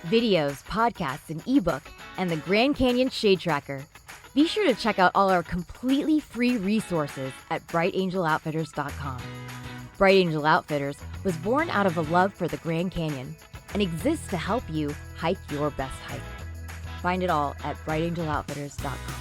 videos, podcasts, an ebook, and the Grand Canyon Shade Tracker. Be sure to check out all our completely free resources at brightangeloutfitters.com. Bright Angel Outfitters was born out of a love for the Grand Canyon and exists to help you hike your best hike. Find it all at brightangeloutfitters.com.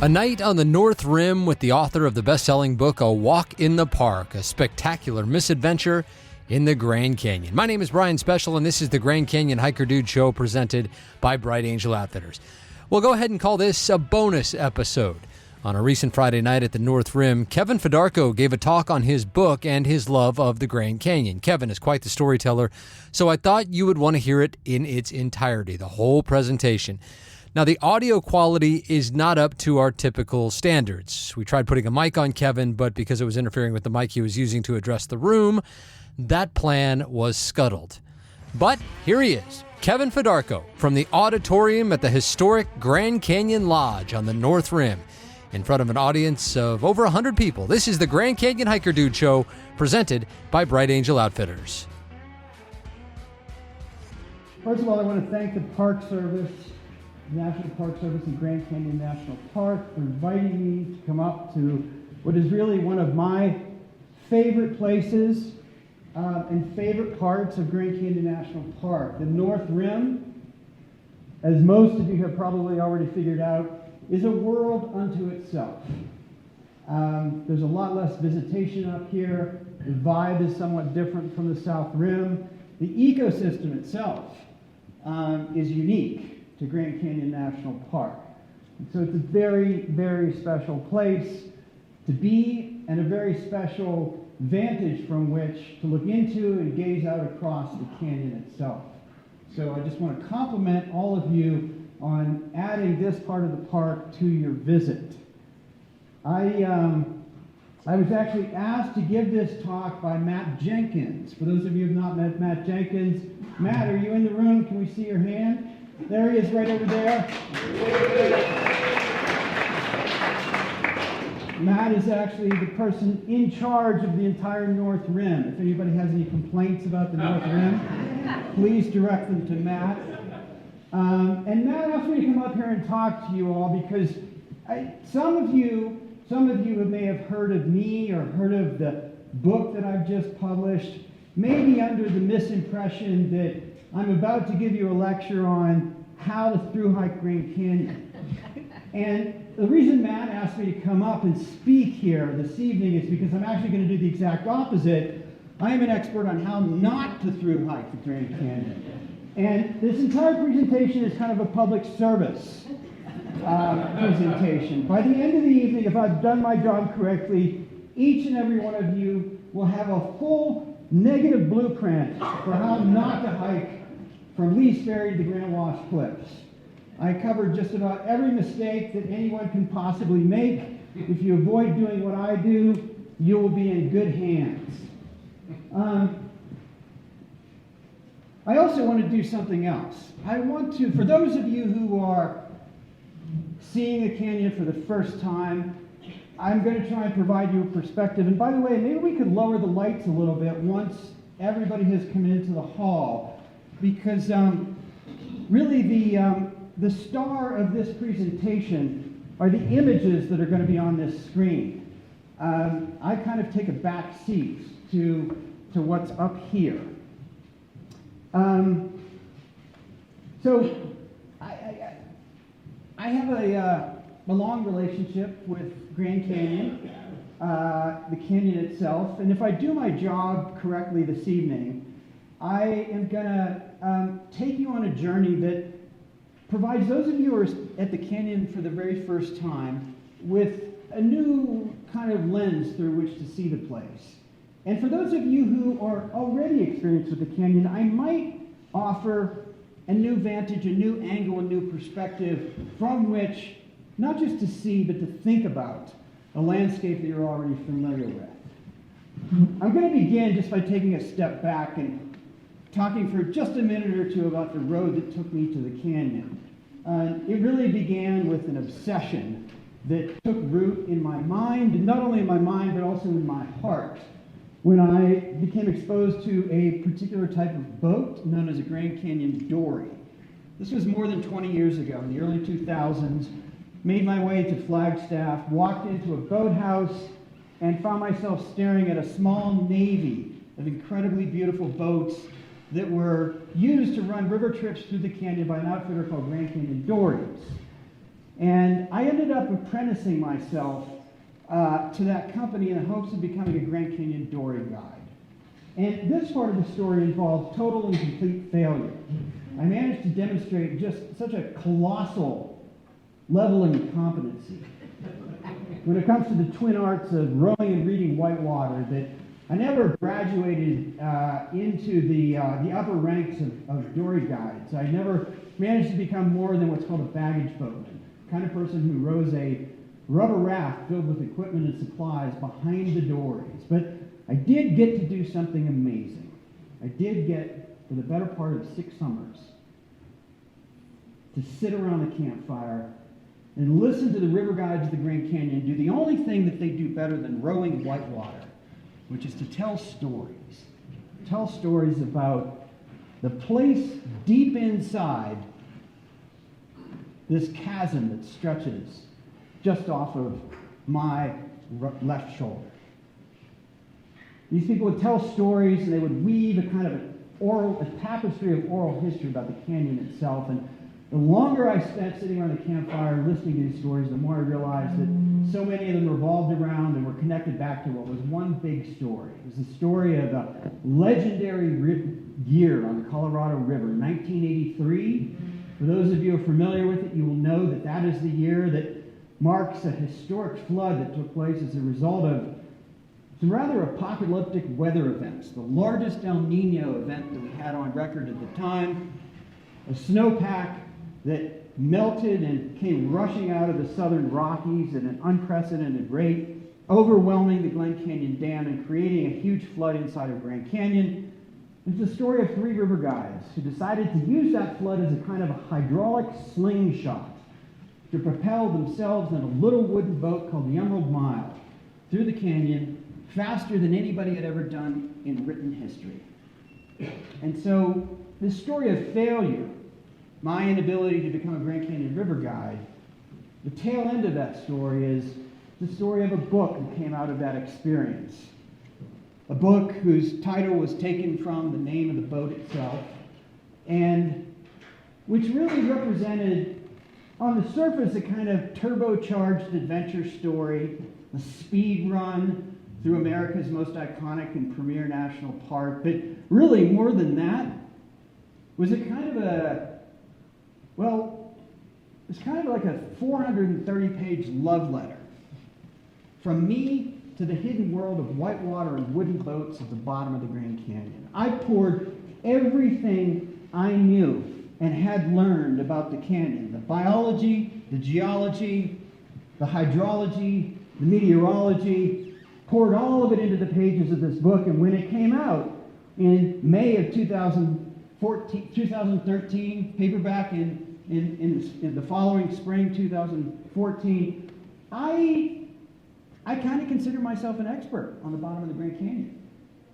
A night on the North Rim with the author of the best-selling book, A Walk in the Park, a spectacular misadventure in the Grand Canyon. My name is Brian Special, and this is the Grand Canyon Hiker Dude Show presented by Bright Angel Outfitters. We'll go ahead and call this a bonus episode. On a recent Friday night at the North Rim, Kevin Fedarko gave a talk on his book and his love of the Grand Canyon. Kevin is quite the storyteller, so I thought you would want to hear it in its entirety, the whole presentation. Now, the audio quality is not up to our typical standards. We tried putting a mic on Kevin, but because it was interfering with the mic he was using to address the room, that plan was scuttled. But here he is, Kevin Fedarko, from the auditorium at the historic Grand Canyon Lodge on the North Rim, in front of an audience of over 100 people. This is the Grand Canyon Hiker Dude Show, presented by Bright Angel Outfitters. First of all, I want to thank the Park Service, National Park Service and Grand Canyon National Park, for inviting me to come up to what is really one of my favorite places and favorite parts of Grand Canyon National Park. The North Rim, as most of you have probably already figured out, is a world unto itself. There's a lot less visitation up here. The vibe is somewhat different from the South Rim. The ecosystem itself is unique to Grand Canyon National Park. And so it's a very, very special place to be, and a very special vantage from which to look into and gaze out across the canyon itself. So I just want to compliment all of you on adding this part of the park to your visit. I was actually asked to give this talk by Matt Jenkins. For those of you who have not met Matt Jenkins, Matt, are you in the room? Can we see your hand? There he is, right over there. Matt is actually the person in charge of the entire North Rim. If anybody has any complaints about the North Rim, please direct them to Matt. And Matt asked me to come up here and talk to you all because some of you may have heard of me or heard of the book that I've just published, maybe under the misimpression that I'm about to give you a lecture on how to thru-hike Grand Canyon. And the reason Matt asked me to come up and speak here this evening is because I'm actually going to do the exact opposite. I am an expert on how not to thru-hike the Grand Canyon. And this entire presentation is kind of a public service presentation. By the end of the evening, if I've done my job correctly, each and every one of you will have a full negative blueprint for how not to hike from Lee's Ferry to the Grand Wash Cliffs. I covered just about every mistake that anyone can possibly make. If you avoid doing what I do, you will be in good hands. I also want to do something else. I want to, for those of you who are seeing the canyon for the first time, I'm going to try and provide you a perspective. And by the way, maybe we could lower the lights a little bit once everybody has come into the hall, because really the star of this presentation are the images that are going to be on this screen. I kind of take a back seat to what's up here. So I have a long relationship with Grand Canyon, the canyon itself, and if I do my job correctly this evening, I am going to take you on a journey that provides those of you who are at the canyon for the very first time with a new kind of lens through which to see the place. And for those of you who are already experienced with the canyon, I might offer a new vantage, a new angle, a new perspective from which not just to see, but to think about a landscape that you're already familiar with. I'm going to begin just by taking a step back and talking for just a minute or two about the road that took me to the canyon. It really began with an obsession that took root in my mind, and not only in my mind, but also in my heart, when I became exposed to a particular type of boat known as a Grand Canyon dory. This was more than 20 years ago, in the early 2000s. Made my way to Flagstaff, walked into a boathouse, and found myself staring at a small navy of incredibly beautiful boats that were used to run river trips through the canyon by an outfitter called Grand Canyon Dories. And I ended up apprenticing myself to that company in the hopes of becoming a Grand Canyon dory guide. And this part of the story involves total and complete failure. I managed to demonstrate just such a colossal level of incompetency when it comes to the twin arts of rowing and reading whitewater that I never graduated into the upper ranks of dory guides. I never managed to become more than what's called a baggage boatman, the kind of person who rows a rubber raft filled with equipment and supplies behind the dories. But I did get to do something amazing. I did get, for the better part of 6 summers, to sit around the campfire and listen to the river guides of the Grand Canyon do the only thing that they do better than rowing whitewater, which is to tell stories. Tell stories about the place deep inside this chasm that stretches just off of my left shoulder. These people would tell stories, and they would weave a kind of a tapestry of oral history about the canyon itself. And the longer I spent sitting around the campfire listening to these stories, the more I realized that so many of them revolved around and were connected back to what was one big story. It was the story of a legendary year on the Colorado River, 1983. For those of you who are familiar with it, you will know that that is the year that marks a historic flood that took place as a result of some rather apocalyptic weather events. The largest El Nino event that we had on record at the time, a snowpack that melted and came rushing out of the southern Rockies at an unprecedented rate, overwhelming the Glen Canyon Dam and creating a huge flood inside of Grand Canyon. It's the story of 3 river guides who decided to use that flood as a kind of a hydraulic slingshot to propel themselves in a little wooden boat called the Emerald Mile through the canyon faster than anybody had ever done in written history. And so this story of failure, my inability to become a Grand Canyon river guide, the tail end of that story is the story of a book that came out of that experience. A book whose title was taken from the name of the boat itself, and which really represented, on the surface, a kind of turbocharged adventure story, a speed run through America's most iconic and premier national park. But really, more than that, was it kind of it's kind of like a 430-page love letter from me to the hidden world of whitewater and wooden boats at the bottom of the Grand Canyon. I poured everything I knew and had learned about the canyon, the biology, the geology, the hydrology, the meteorology, poured all of it into the pages of this book. And when it came out in May of 2013, paperback in the following spring, 2014, I kind of consider myself an expert on the bottom of the Grand Canyon.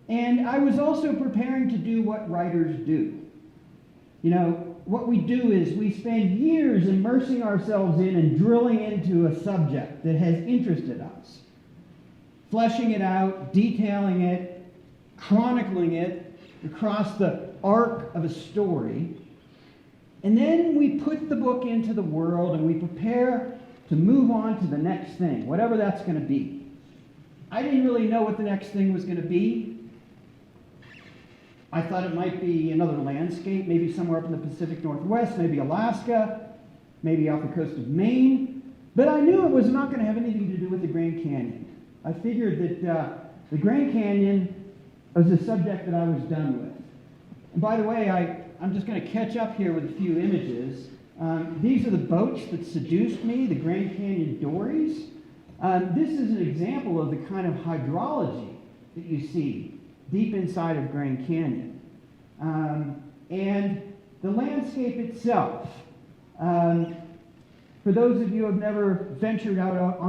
And I was also preparing to do what writers do. You know, what we do is we spend years immersing ourselves in and drilling into a subject that has interested us, fleshing it out, detailing it, chronicling it across the arc of a story. And then we put the book into the world and we prepare to move on to the next thing, whatever that's going to be. I didn't really know what the next thing was going to be. I thought it might be another landscape, maybe somewhere up in the Pacific Northwest, maybe Alaska, maybe off the coast of Maine. But I knew it was not going to have anything to do with the Grand Canyon. I figured that the Grand Canyon was a subject that I was done with. And by the way, I'm just going to catch up here with a few images. These are the boats that seduced me, the Grand Canyon dories. This is an example of the kind of hydrology that you see deep inside of Grand Canyon. And the landscape itself. for those of you who have never ventured out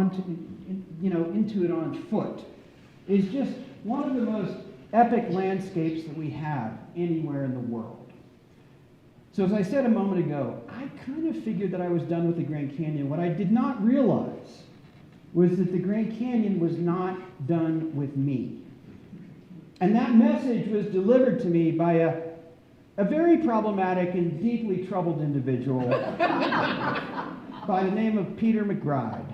into it on foot, is just one of the most epic landscapes that we have anywhere in the world. So as I said a moment ago, I kind of figured that I was done with the Grand Canyon. What I did not realize was that the Grand Canyon was not done with me. And that message was delivered to me by a very problematic and deeply troubled individual by the name of Peter McBride.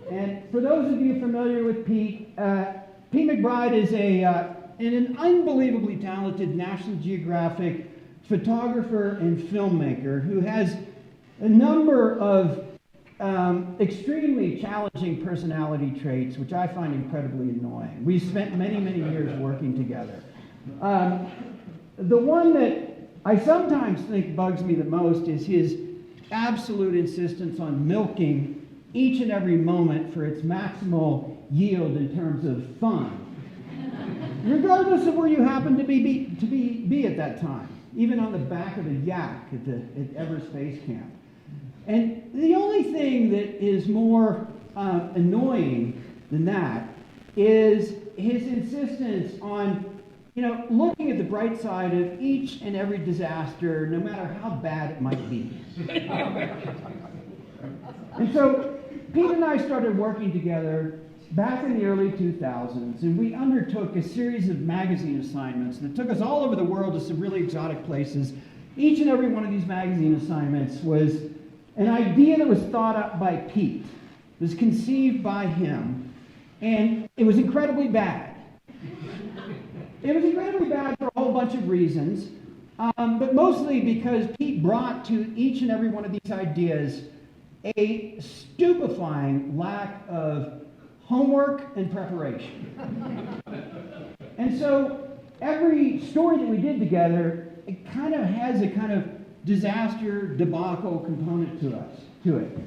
And for those of you familiar with Pete, Pete McBride is an unbelievably talented National Geographic photographer and filmmaker who has a number of extremely challenging personality traits, which I find incredibly annoying. We've spent many, many years working together. The one that I sometimes think bugs me the most is his absolute insistence on milking each and every moment for its maximal yield in terms of fun, regardless of where you happen to be at that time, even on the back of a yak at Everest Base Camp. And the only thing that is more annoying than that is his insistence on, looking at the bright side of each and every disaster, no matter how bad it might be. And so Pete and I started working together back in the early 2000s, and we undertook a series of magazine assignments that took us all over the world to some really exotic places. Each and every one of these magazine assignments was an idea that was thought up by Pete, was conceived by him, and it was incredibly bad. It was incredibly bad for a whole bunch of reasons, but mostly because Pete brought to each and every one of these ideas a stupefying lack of homework and preparation. And so every story that we did together, it kind of has a kind of disaster debacle component to it.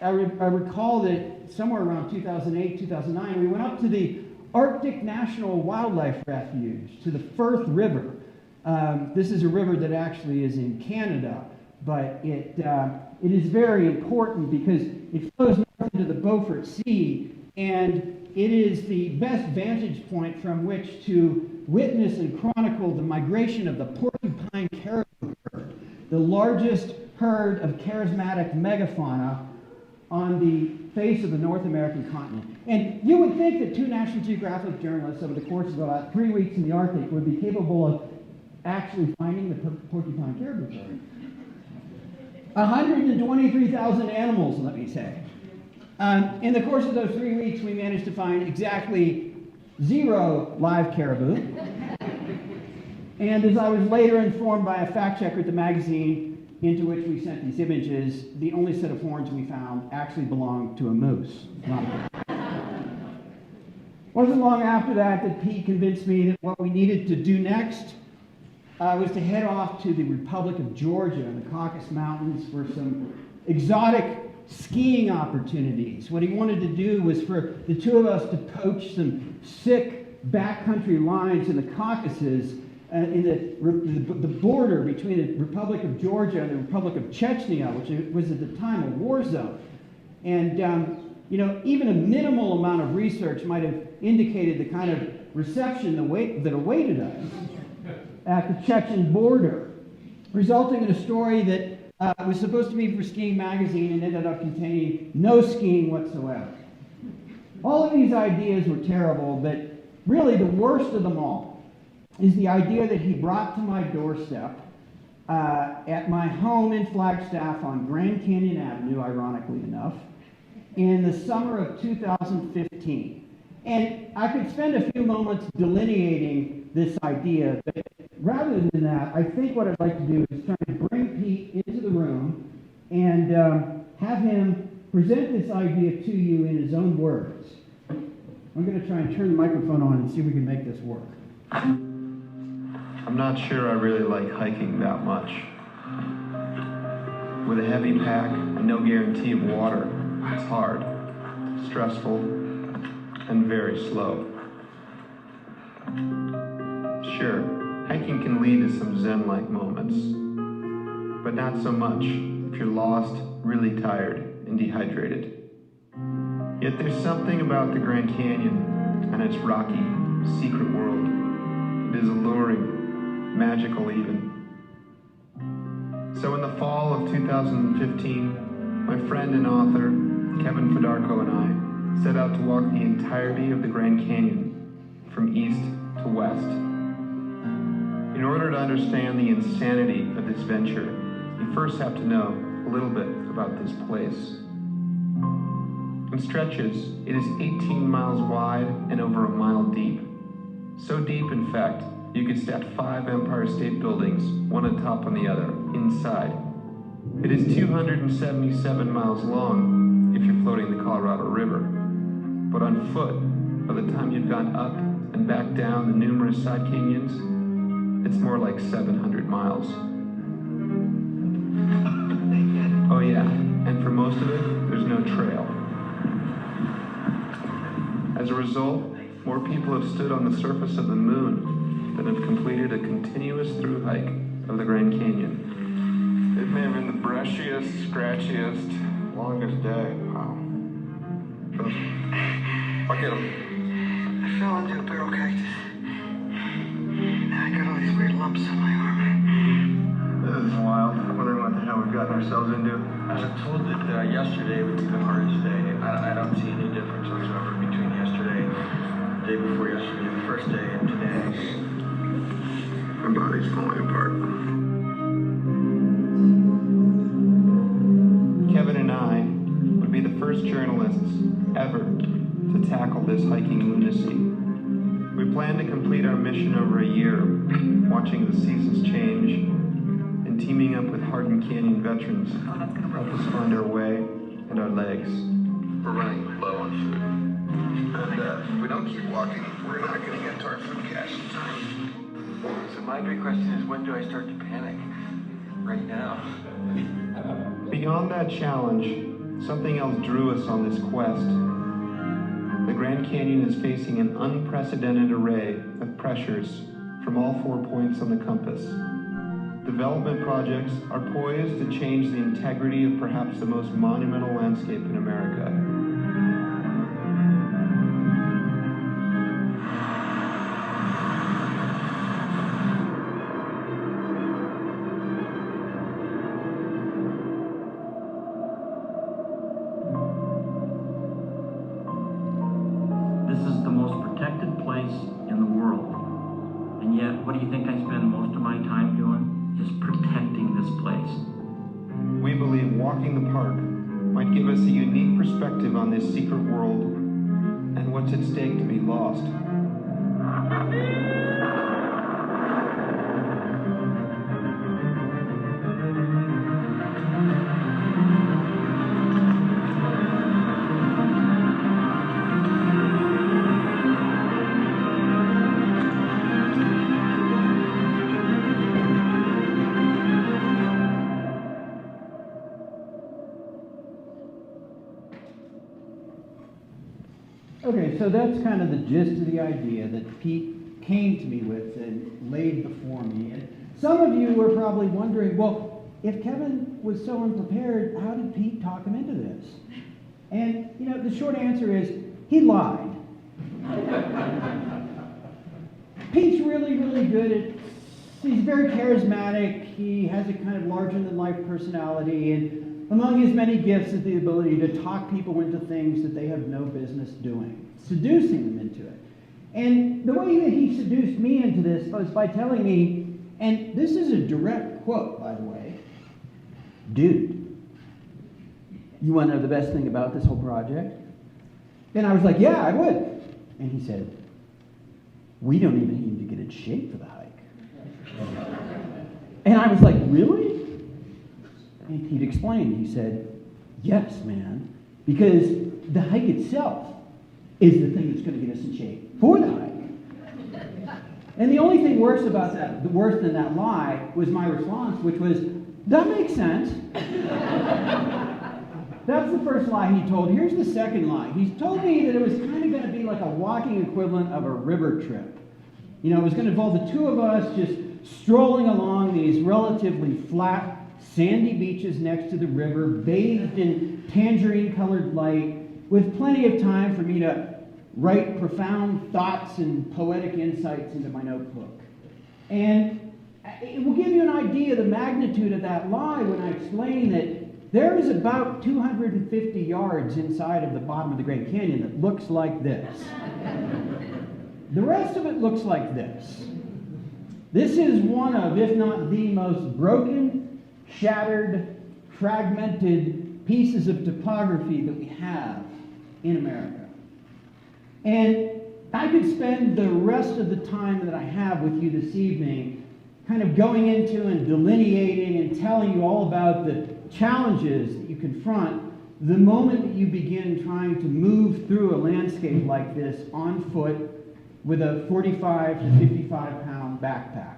I recall that somewhere around 2008, 2009, we went up to the Arctic National Wildlife Refuge, to the Firth River. This is a river that actually is in Canada, but it is very important because it flows north into the Beaufort Sea, and it is the best vantage point from which to witness and chronicle the migration of the porcupine caribou herd, the largest herd of charismatic megafauna on the face of the North American continent. And you would think that two National Geographic journalists over the course of about 3 weeks in the Arctic would be capable of actually finding the porcupine caribou herd. 123,000 animals, let me say. In the course of those 3 weeks, we managed to find exactly 0 live caribou. And as I was later informed by a fact checker at the magazine into which we sent these images, the only set of horns we found actually belonged to a moose. Wasn't long after that Pete convinced me that what we needed to do next was to head off to the Republic of Georgia in the Caucasus Mountains for some exotic skiing opportunities. What he wanted to do was for the two of us to poach some sick backcountry lines in the Caucasus, in the border between the Republic of Georgia and the Republic of Chechnya, which was at the time a war zone. And even a minimal amount of research might have indicated the kind of reception that awaited us at the Chechen border, resulting in a story that was supposed to be for Skiing Magazine and ended up containing no skiing whatsoever. All of these ideas were terrible, but really the worst of them all is the idea that he brought to my doorstep at my home in Flagstaff on Grand Canyon Avenue, ironically enough, in the summer of 2015. And I could spend a few moments delineating this idea, but rather than that, I think what I'd like to do is try to bring Pete into the room and have him present this idea to you in his own words. I'm going to try and turn the microphone on and see if we can make this work. I'm not sure I really like hiking that much. With a heavy pack and no guarantee of water, it's hard, stressful, and very slow. Sure, hiking can lead to some zen-like moments, but not so much if you're lost, really tired, and dehydrated. Yet there's something about the Grand Canyon and its rocky, secret world. It is alluring, magical even. So in the fall of 2015, my friend and author, Kevin Fedarko, and I set out to walk the entirety of the Grand Canyon, from east to west. In order to understand the insanity of this venture, you first have to know a little bit about this place. In stretches, it is 18 miles wide and over a mile deep. So deep, in fact, you could stack 5 Empire State Buildings, one atop on the other, inside. It is 277 miles long if you're floating the Colorado River. But on foot, by the time you've gone up and back down the numerous side canyons, it's more like 700 miles. Oh yeah, and for most of it, there's no trail. As a result, more people have stood on the surface of the moon than have completed a continuous through hike of the Grand Canyon. It may have been the brushiest, scratchiest, longest day. Wow. I'll get him. I fell into a barrel cactus. Now I got all these weird lumps on my arm. This is wild. I'm wondering what the hell we've gotten ourselves into. I was told that yesterday would be the hardest day. I don't see any difference whatsoever between yesterday, the day before yesterday, the first day, and today. My body's falling apart. Kevin and I would be the first journalists ever to tackle this hiking lunacy. We plan to complete our mission over a year, watching the seasons change and teaming up with hardened canyon veterans to help us find our way and our legs. We're running low on food. And if we don't keep walking, we're not going to get to our food cache in time. So my big question is, when do I start to panic? Right now. Beyond that challenge, something else drew us on this quest. The Grand Canyon is facing an unprecedented array of pressures from all 4 points on the compass. Development projects are poised to change the integrity of perhaps the most monumental landscape in America. This is the most protected place in the world. And yet, what do you think I spend most of my time doing? Is protecting this place. We believe walking the park might give us a unique perspective on this secret world and what's at stake to be lost. Okay, so that's kind of the gist of the idea that Pete came to me with and laid before me. And some of you were probably wondering, well, if Kevin was so unprepared, how did Pete talk him into this? And, you know, the short answer is, he lied. Pete's really, really good at, he's very charismatic, he has a kind of larger-than-life personality, and among his many gifts is the ability to talk people into things that they have no business doing, seducing them into it. And the way that he seduced me into this was by telling me, and this is a direct quote, by the way, "Dude, you want to know the best thing about this whole project?" And I was like, "Yeah, I would." And he said, "We don't even need to get in shape for the hike." And I was like, "Really?" And he'd explain. He said, "Yes, man, because the hike itself is the thing that's going to get us in shape for the hike." And the only thing worse about that, worse than that lie, was my response, which was, "That makes sense." That's the first lie he told. Here's the second lie. He told me that it was kind of going to be like a walking equivalent of a river trip. You know, it was going to involve the two of us just strolling along these relatively flat sandy beaches next to the river, bathed in tangerine-colored light, with plenty of time for me to write profound thoughts and poetic insights into my notebook. And it will give you an idea of the magnitude of that lie when I explain that there is about 250 yards inside of the bottom of the Grand Canyon that looks like this. The rest of it looks like this. This is one of, if not the most broken, shattered, fragmented pieces of topography that we have in America. And I could spend the rest of the time that I have with you this evening kind of going into and delineating and telling you all about the challenges that you confront the moment that you begin trying to move through a landscape like this on foot with a 45 to 55 pound backpack.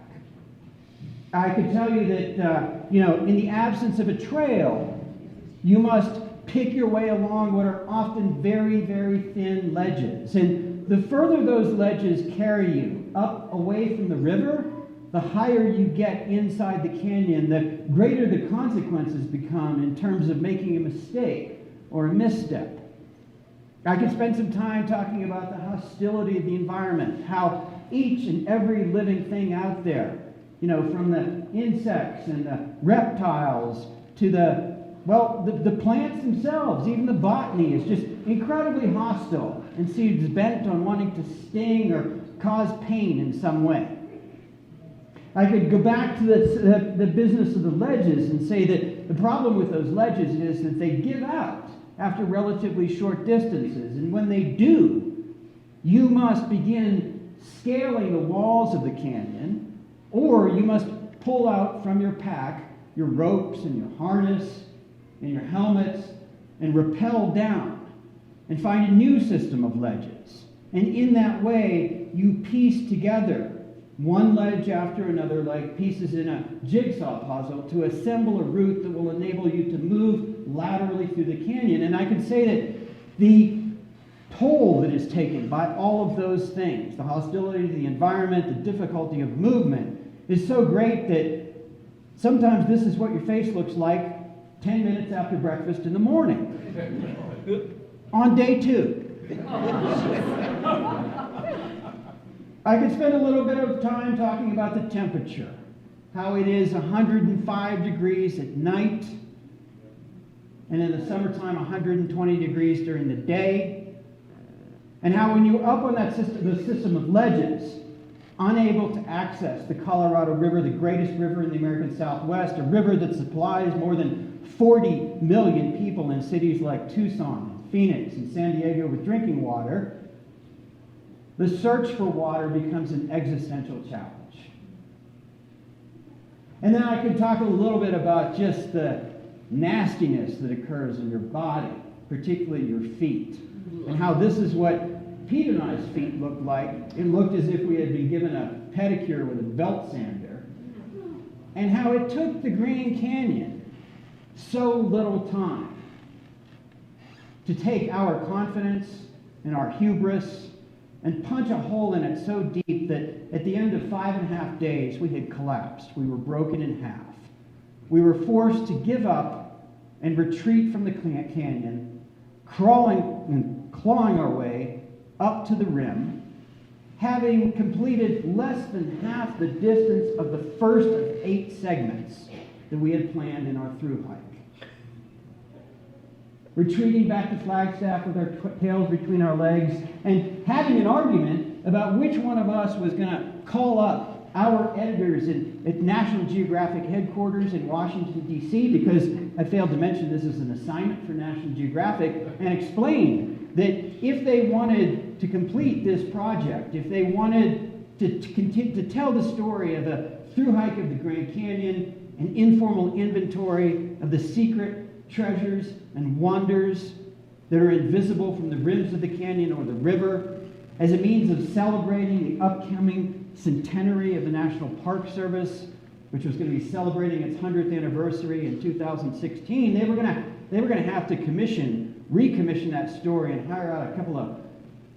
I could tell you that, in the absence of a trail, you must pick your way along what are often very, very thin ledges. And the further those ledges carry you up away from the river, the higher you get inside the canyon, the greater the consequences become in terms of making a mistake or a misstep. I could spend some time talking about the hostility of the environment, how each and every living thing out there, from the insects and the reptiles to the plants themselves, even the botany is just incredibly hostile and seems bent on wanting to sting or cause pain in some way. I could go back to the business of the ledges and say that the problem with those ledges is that they give out after relatively short distances. And when they do, you must begin scaling the walls of the canyon, or you must pull out from your pack your ropes and your harness and your helmets and rappel down and find a new system of ledges. And in that way, you piece together one ledge after another like pieces in a jigsaw puzzle to assemble a route that will enable you to move laterally through the canyon. And I can say that the toll that is taken by all of those things, the hostility to the environment, the difficulty of movement, is so great that sometimes this is what your face looks like 10 minutes after breakfast in the morning. On day 2. I could spend a little bit of time talking about the temperature, how it is 105 degrees at night, and in the summertime 120 degrees during the day, and how when you're up on that system of ledges, unable to access the Colorado River, the greatest river in the American Southwest, a river that supplies more than 40 million people in cities like Tucson, and Phoenix, and San Diego with drinking water, the search for water becomes an existential challenge. And then I can talk a little bit about just the nastiness that occurs in your body, particularly your feet, and how this is what Pete and I's feet looked like. It looked as if we had been given a pedicure with a belt sander, and how it took the Grand Canyon so little time to take our confidence and our hubris and punch a hole in it so deep that at the end of 5.5 days we had collapsed. We were broken in half. We were forced to give up and retreat from the canyon, crawling and clawing our way up to the rim, having completed less than half the distance of the first of 8 segments that we had planned in our through hike. Retreating back to Flagstaff with our tails between our legs and having an argument about which one of us was going to call up our editors at National Geographic headquarters in Washington, D.C., because I failed to mention this is an assignment for National Geographic, and explained that if they wanted to complete this project, if they wanted to continue to tell the story of a through hike of the Grand Canyon, an informal inventory of the secret treasures and wonders that are invisible from the rims of the canyon or the river, as a means of celebrating the upcoming centenary of the National Park Service, which was going to be celebrating its 100th anniversary in 2016, they were going to have to recommission that story and hire out a couple of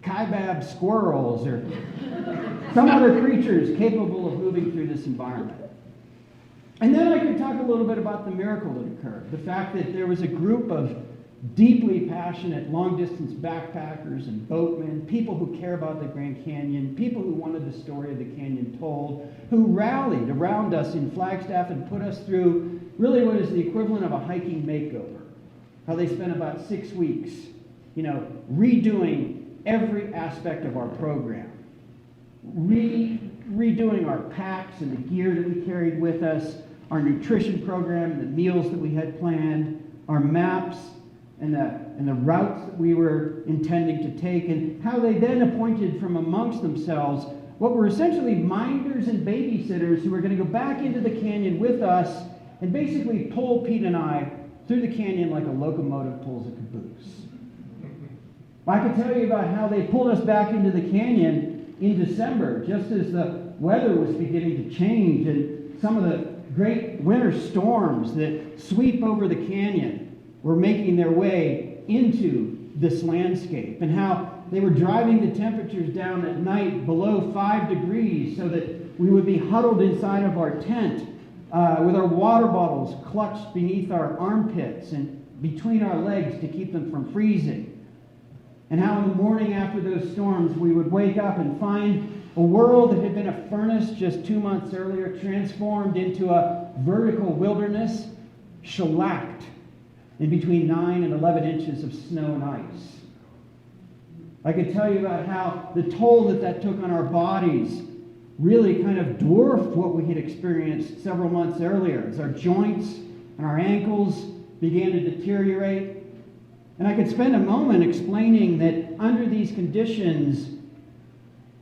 kaibab squirrels or some other creatures capable of moving through this environment. And then I could talk a little bit about the miracle that occurred. The fact that there was a group of deeply passionate long-distance backpackers and boatmen, people who care about the Grand Canyon, people who wanted the story of the canyon told, who rallied around us in Flagstaff and put us through really what is the equivalent of a hiking makeover. How they spent about 6 weeks, redoing every aspect of our program. Redoing our packs and the gear that we carried with us, our nutrition program, the meals that we had planned, our maps, and the routes that we were intending to take, and how they then appointed from amongst themselves what were essentially minders and babysitters who were going to go back into the canyon with us and basically pull Pete and I through the canyon like a locomotive pulls a caboose. I could tell you about how they pulled us back into the canyon in December, just as the weather was beginning to change, and some of the great winter storms that sweep over the canyon were making their way into this landscape, and how they were driving the temperatures down at night below 5 degrees so that we would be huddled inside of our tent with our water bottles clutched beneath our armpits and between our legs to keep them from freezing. And how in the morning after those storms we would wake up and find a world that had been a furnace just 2 months earlier transformed into a vertical wilderness, shellacked in between 9 and 11 inches of snow and ice. I could tell you about how the toll that took on our bodies really kind of dwarfed what we had experienced several months earlier as our joints and our ankles began to deteriorate. And I could spend a moment explaining that under these conditions,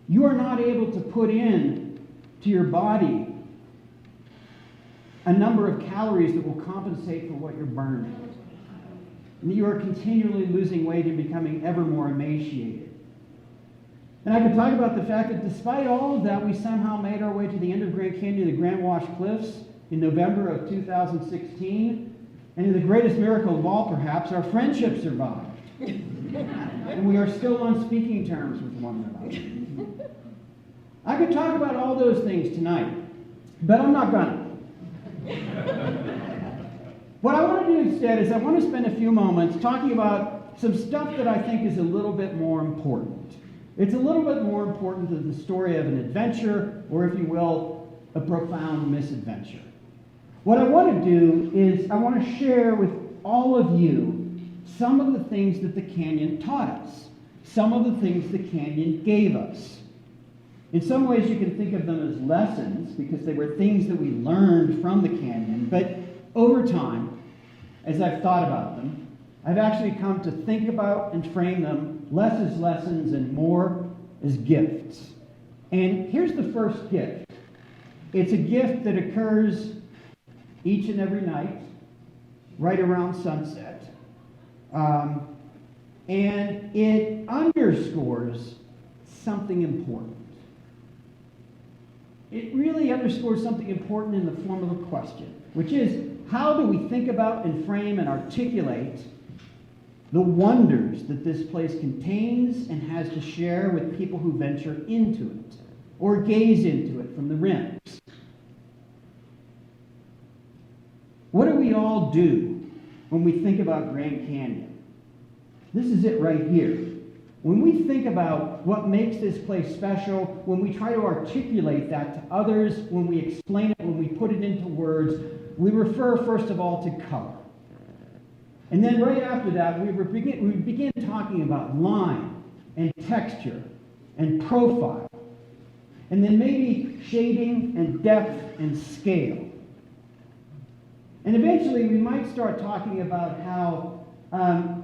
you are not able to put in to your body a number of calories that will compensate for what you're burning. And you are continually losing weight and becoming ever more emaciated. And I could talk about the fact that despite all of that, we somehow made our way to the end of Grand Canyon, the Grand Wash Cliffs, in November of 2016. And in the greatest miracle of all, perhaps, our friendship survived. And we are still on speaking terms with one another. I could talk about all those things tonight, but I'm not gonna. What I want to do instead is I want to spend a few moments talking about some stuff that I think is a little bit more important. It's a little bit more important than the story of an adventure, or if you will, a profound misadventure. What I want to do is I want to share with all of you some of the things that the canyon taught us, some of the things the canyon gave us. In some ways you can think of them as lessons because they were things that we learned from the canyon, but over time, as I've thought about them, I've actually come to think about and frame them less as lessons and more as gifts. And here's the first gift. It's a gift that occurs each and every night, right around sunset. And it underscores something important. It really underscores something important in the form of a question, which is, how do we think about and frame and articulate the wonders that this place contains and has to share with people who venture into it or gaze into it from the rims? What do we all do when we think about Grand Canyon? This is it right here. When we think about what makes this place special, when we try to articulate that to others, when we explain it, when we put it into words, we refer first of all to color. And then right after that, we begin talking about line and texture and profile. And then maybe shading and depth and scale. And eventually we might start talking about how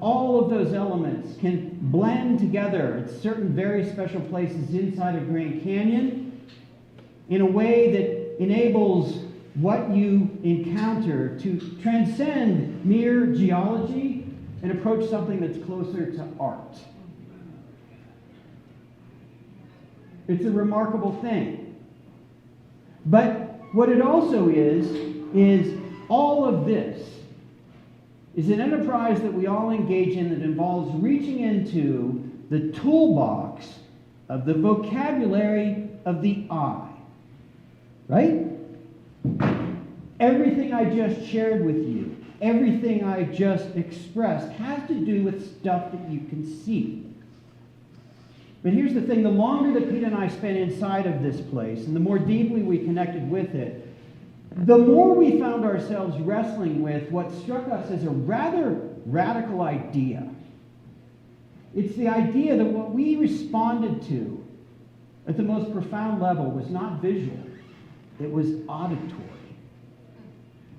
all of those elements can blend together at certain very special places inside of Grand Canyon in a way that enables what you encounter to transcend mere geology and approach something that's closer to art. It's a remarkable thing. But what it also is all of this is an enterprise that we all engage in that involves reaching into the toolbox of the vocabulary of the eye. Right? Everything I just shared with you, everything I just expressed, has to do with stuff that you can see. But here's the thing, the longer that Pete and I spent inside of this place, and the more deeply we connected with it, the more we found ourselves wrestling with what struck us as a rather radical idea. It's the idea that what we responded to at the most profound level was not visual, it was auditory.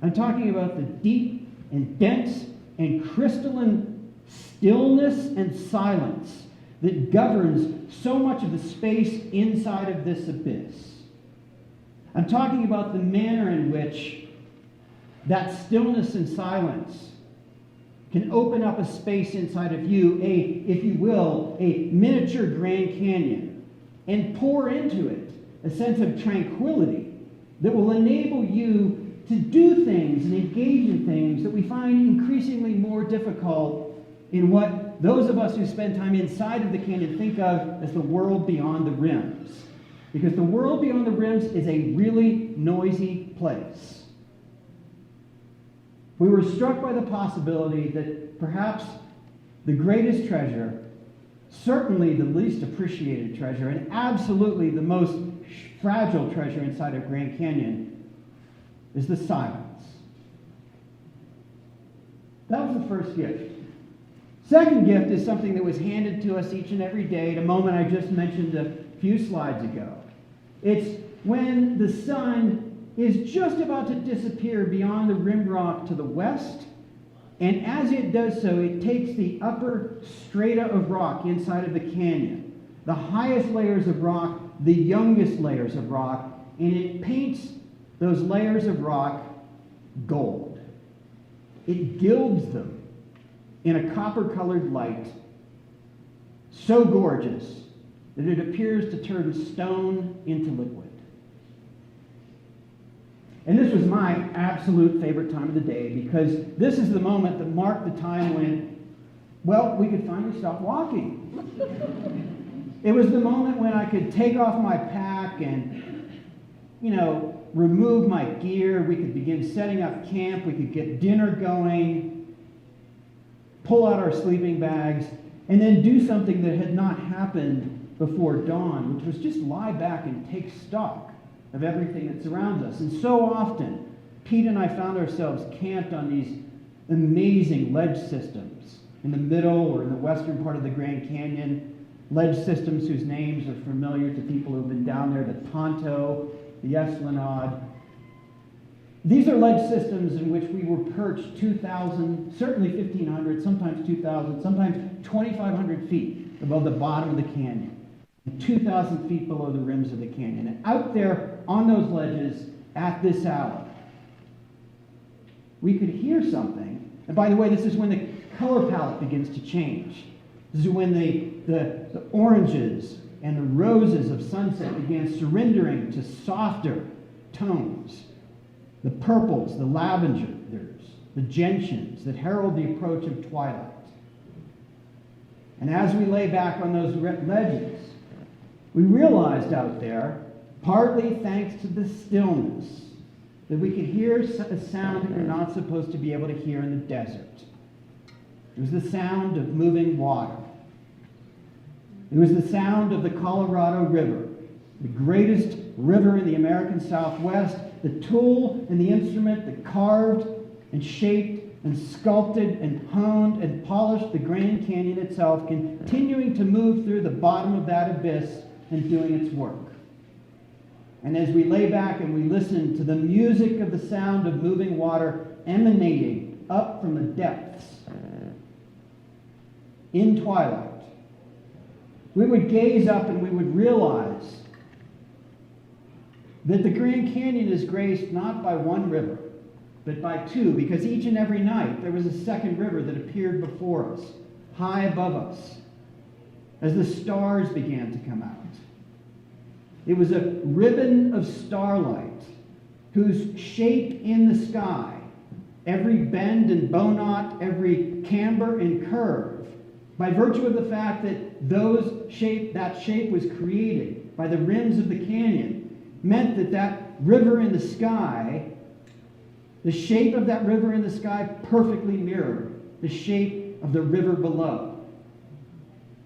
I'm talking about the deep and dense and crystalline stillness and silence that governs so much of the space inside of this abyss. I'm talking about the manner in which that stillness and silence can open up a space inside of you, if you will, a miniature Grand Canyon, and pour into it a sense of tranquility that will enable you to do things and engage in things that we find increasingly more difficult in what those of us who spend time inside of the canyon think of as the world beyond the rims. Because the world beyond the rims is a really noisy place. We were struck by the possibility that perhaps the greatest treasure, certainly the least appreciated treasure, and absolutely the most fragile treasure inside of Grand Canyon is the silence. That was the first gift. Second gift is something that was handed to us each and every day at a moment I just mentioned a few slides ago. It's when the sun is just about to disappear beyond the rim rock to the west, and as it does so, it takes the upper strata of rock inside of the canyon, the highest layers of rock, the youngest layers of rock, and it paints those layers of rock gold. It gilds them in a copper-colored light so gorgeous that it appears to turn stone into liquid. And this was my absolute favorite time of the day, because this is the moment that marked the time when, well, we could finally stop walking. It was the moment when I could take off my pack and, remove my gear. We could begin setting up camp. We could get dinner going, pull out our sleeping bags, and then do something that had not happened before dawn, which was just lie back and take stock of everything that surrounds us. And so often, Pete and I found ourselves camped on these amazing ledge systems in the middle or in the western part of the Grand Canyon, ledge systems whose names are familiar to people who've been down there, the Tonto, the Esplanade. These are ledge systems in which we were perched 2,000, certainly 1,500, sometimes 2,000, sometimes 2,500 feet above the bottom of the canyon, and 2,000 feet below the rims of the canyon. And out there on those ledges at this hour, we could hear something. And by the way, this is when the color palette begins to change. This is when the oranges and the roses of sunset began surrendering to softer tones. The purples, the lavenders, the gentians that herald the approach of twilight. And as we lay back on those ledges, we realized out there, partly thanks to the stillness, that we could hear a sound that we're not supposed to be able to hear in the desert. It was the sound of moving water. It was the sound of the Colorado River, the greatest river in the American Southwest, the tool and the instrument that carved and shaped and sculpted and honed and polished the Grand Canyon itself, continuing to move through the bottom of that abyss and doing its work. And as we lay back and we listen to the music of the sound of moving water emanating up from the depths in twilight, we would gaze up and we would realize that the Grand Canyon is graced not by one river, but by two, because each and every night there was a second river that appeared before us, high above us, as the stars began to come out. It was a ribbon of starlight whose shape in the sky, every bend and bowknot, every camber and curve, by virtue of the fact that that shape was created by the rims of the canyon, meant that that river in the sky The shape of that river in the sky perfectly mirrored the shape of the river below.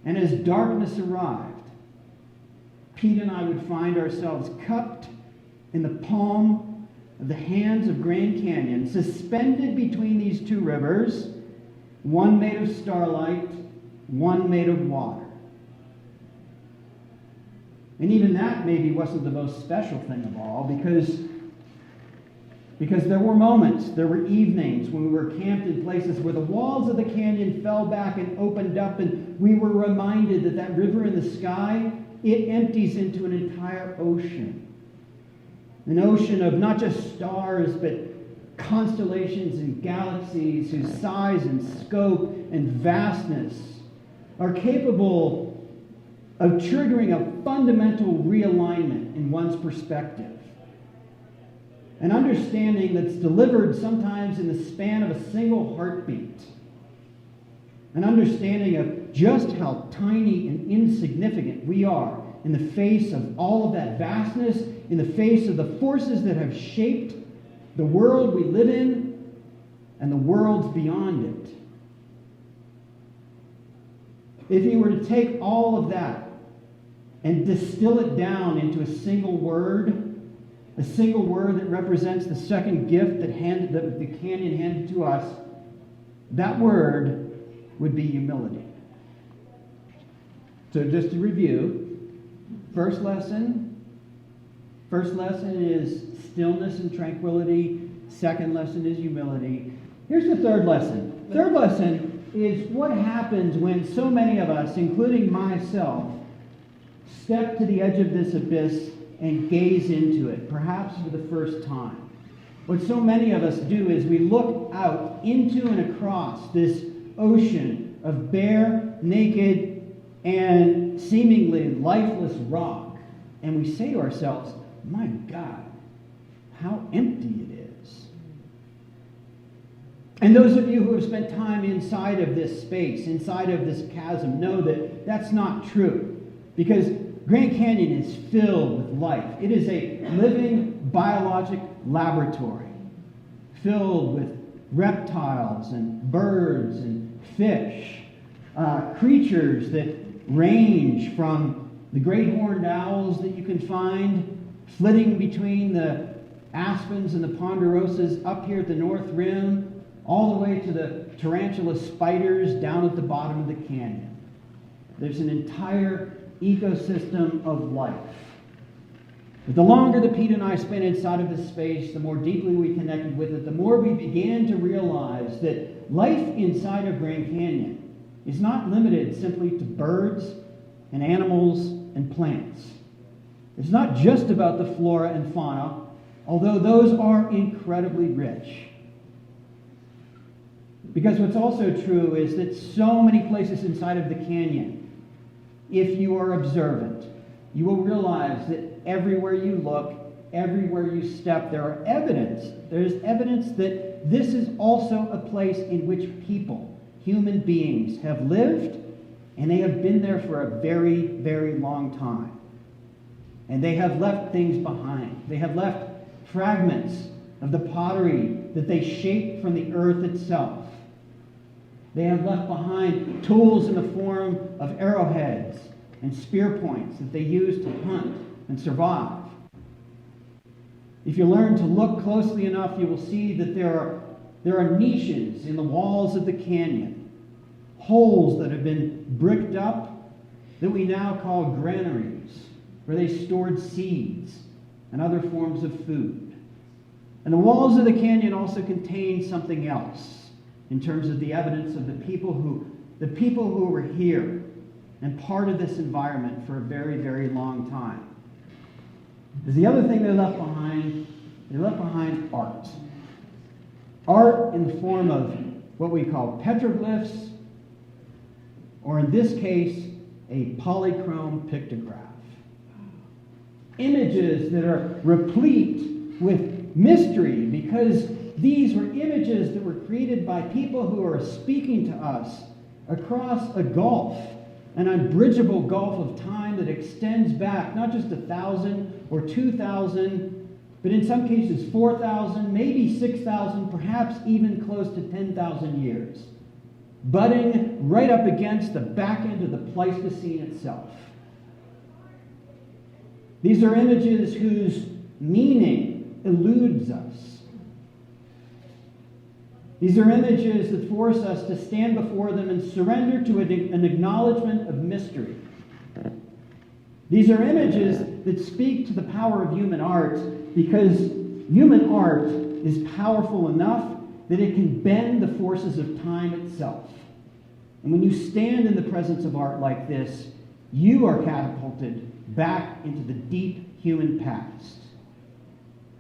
And as darkness arrived, Pete and I would find ourselves cupped in the palm of the hands of Grand Canyon, suspended between these two rivers, one made of starlight, one made of water. And even that maybe wasn't the most special thing of all, because there were moments, there were evenings when we were camped in places where the walls of the canyon fell back and opened up, and we were reminded that that river in the sky, it empties into an entire ocean. An ocean of not just stars, but constellations and galaxies whose size and scope and vastness are capable of triggering a fundamental realignment in one's perspective. An understanding that's delivered sometimes in the span of a single heartbeat. An understanding of just how tiny and insignificant we are in the face of all of that vastness, in the face of the forces that have shaped the world we live in and the worlds beyond it. If you were to take all of that and distill it down into a single word that represents the second gift that the canyon handed to us, that word would be humility. So just to review, first lesson is stillness and tranquility. Second lesson is humility. Here's the third lesson. Third lesson is what happens when so many of us, including myself, step to the edge of this abyss and gaze into it, perhaps for the first time. What so many of us do is we look out into and across this ocean of bare, naked, and seemingly lifeless rock, and we say to ourselves, my God, how empty it is. And those of you who have spent time inside of this space, inside of this chasm, know that that's not true, because Grand Canyon is filled with life. It is a living biologic laboratory filled with reptiles and birds and fish, creatures that range from the great horned owls that you can find flitting between the aspens and the ponderosas up here at the North Rim, all the way to the tarantula spiders down at the bottom of the canyon. There's an entire ecosystem of life. But the longer that Pete and I spent inside of this space, the more deeply we connected with it, the more we began to realize that life inside of Grand Canyon is not limited simply to birds and animals and plants. It's not just about the flora and fauna, although those are incredibly rich. Because what's also true is that so many places inside of the canyon, if you are observant, you will realize that everywhere you look, everywhere you step, there's evidence that this is also a place in which people, human beings, have lived, and they have been there for a very, very long time. And they have left things behind. They have left fragments of the pottery that they shaped from the earth itself. They have left behind tools in the form of arrowheads and spear points that they used to hunt and survive. If you learn to look closely enough, you will see that there are niches in the walls of the canyon, holes that have been bricked up that we now call granaries, where they stored seeds and other forms of food. And the walls of the canyon also contain something else in terms of the evidence of the people who were here and part of this environment for a very, very long time. There's the other thing they left behind art. Art in the form of what we call petroglyphs, or in this case, a polychrome pictograph. Images that are replete with mystery, because these were images that were created by people who are speaking to us across a gulf, an unbridgeable gulf of time that extends back not just 1,000 or 2,000, but in some cases 4,000, maybe 6,000, perhaps even close to 10,000 years, butting right up against the back end of the Pleistocene itself. These are images whose meaning eludes us. These are images that force us to stand before them and surrender to an acknowledgement of mystery. These are images that speak to the power of human art, because human art is powerful enough that it can bend the forces of time itself. And when you stand in the presence of art like this, you are catapulted back into the deep human past.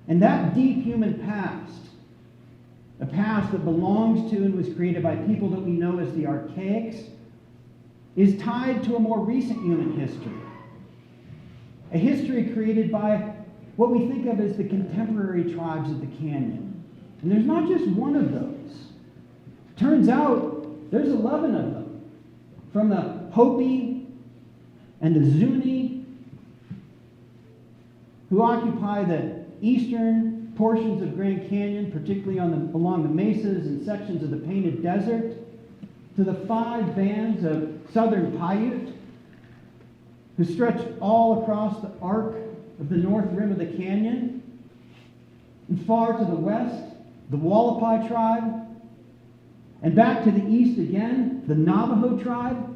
And that deep human past, a past that belongs to and was created by people that we know as the Archaics, is tied to a more recent human history. A history created by what we think of as the contemporary tribes of the canyon. And there's not just one of those. Turns out there's 11 of them. From the Hopi and the Zuni, who occupy the eastern portions of Grand Canyon, particularly along the mesas and sections of the Painted Desert, to the 5 bands of southern Paiute, who stretch all across the arc of the north rim of the canyon, and far to the west, the Wallapai tribe, and back to the east again, the Navajo tribe,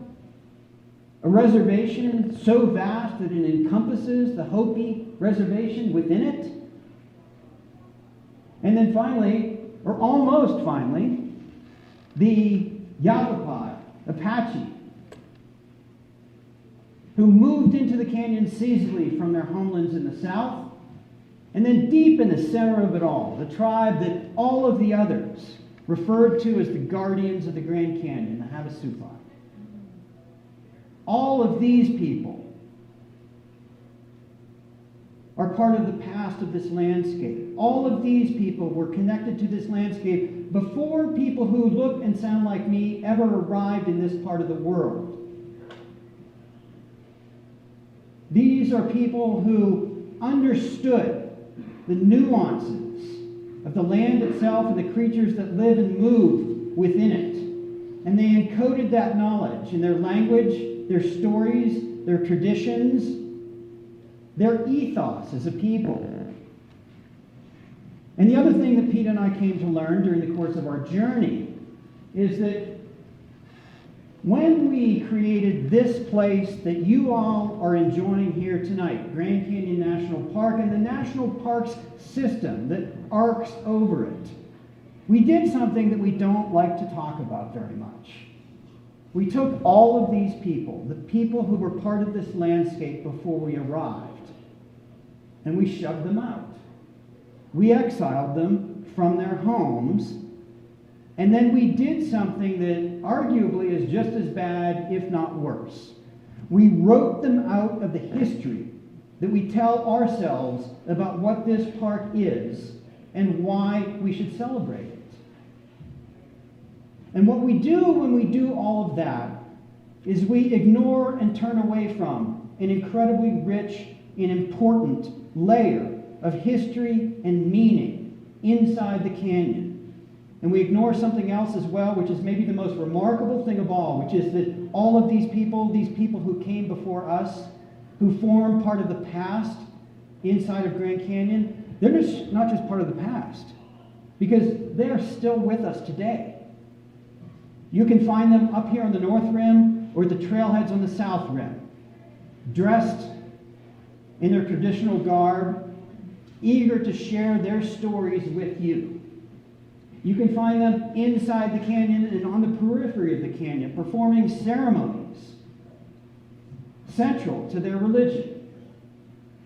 a reservation so vast that it encompasses the Hopi reservation within it. And then finally, or almost finally, the Yavapai, Apache, who moved into the canyon seasonally from their homelands in the south. And then deep in the center of it all, the tribe that all of the others referred to as the guardians of the Grand Canyon, the Havasupai. All of these people are part of the past of this landscape. All of these people were connected to this landscape before people who look and sound like me ever arrived in this part of the world. These are people who understood the nuances of the land itself and the creatures that live and move within it. And they encoded that knowledge in their language, their stories, their traditions, their ethos as a people. And the other thing that Pete and I came to learn during the course of our journey is that when we created this place that you all are enjoying here tonight, Grand Canyon National Park, and the National Parks system that arcs over it, we did something that we don't like to talk about very much. We took all of these people, the people who were part of this landscape before we arrived, and we shoved them out. We exiled them from their homes. And then we did something that arguably is just as bad, if not worse. We wrote them out of the history that we tell ourselves about what this park is and why we should celebrate it. And what we do when we do all of that is we ignore and turn away from an incredibly rich and important layer of history and meaning inside the canyon. And we ignore something else as well, which is maybe the most remarkable thing of all, which is that all of these people who came before us, who form part of the past inside of Grand Canyon, they're not just part of the past, because they are still with us today. You can find them up here on the north rim or at the trailheads on the south rim, dressed in their traditional garb, eager to share their stories with you. You can find them inside the canyon and on the periphery of the canyon, performing ceremonies central to their religion.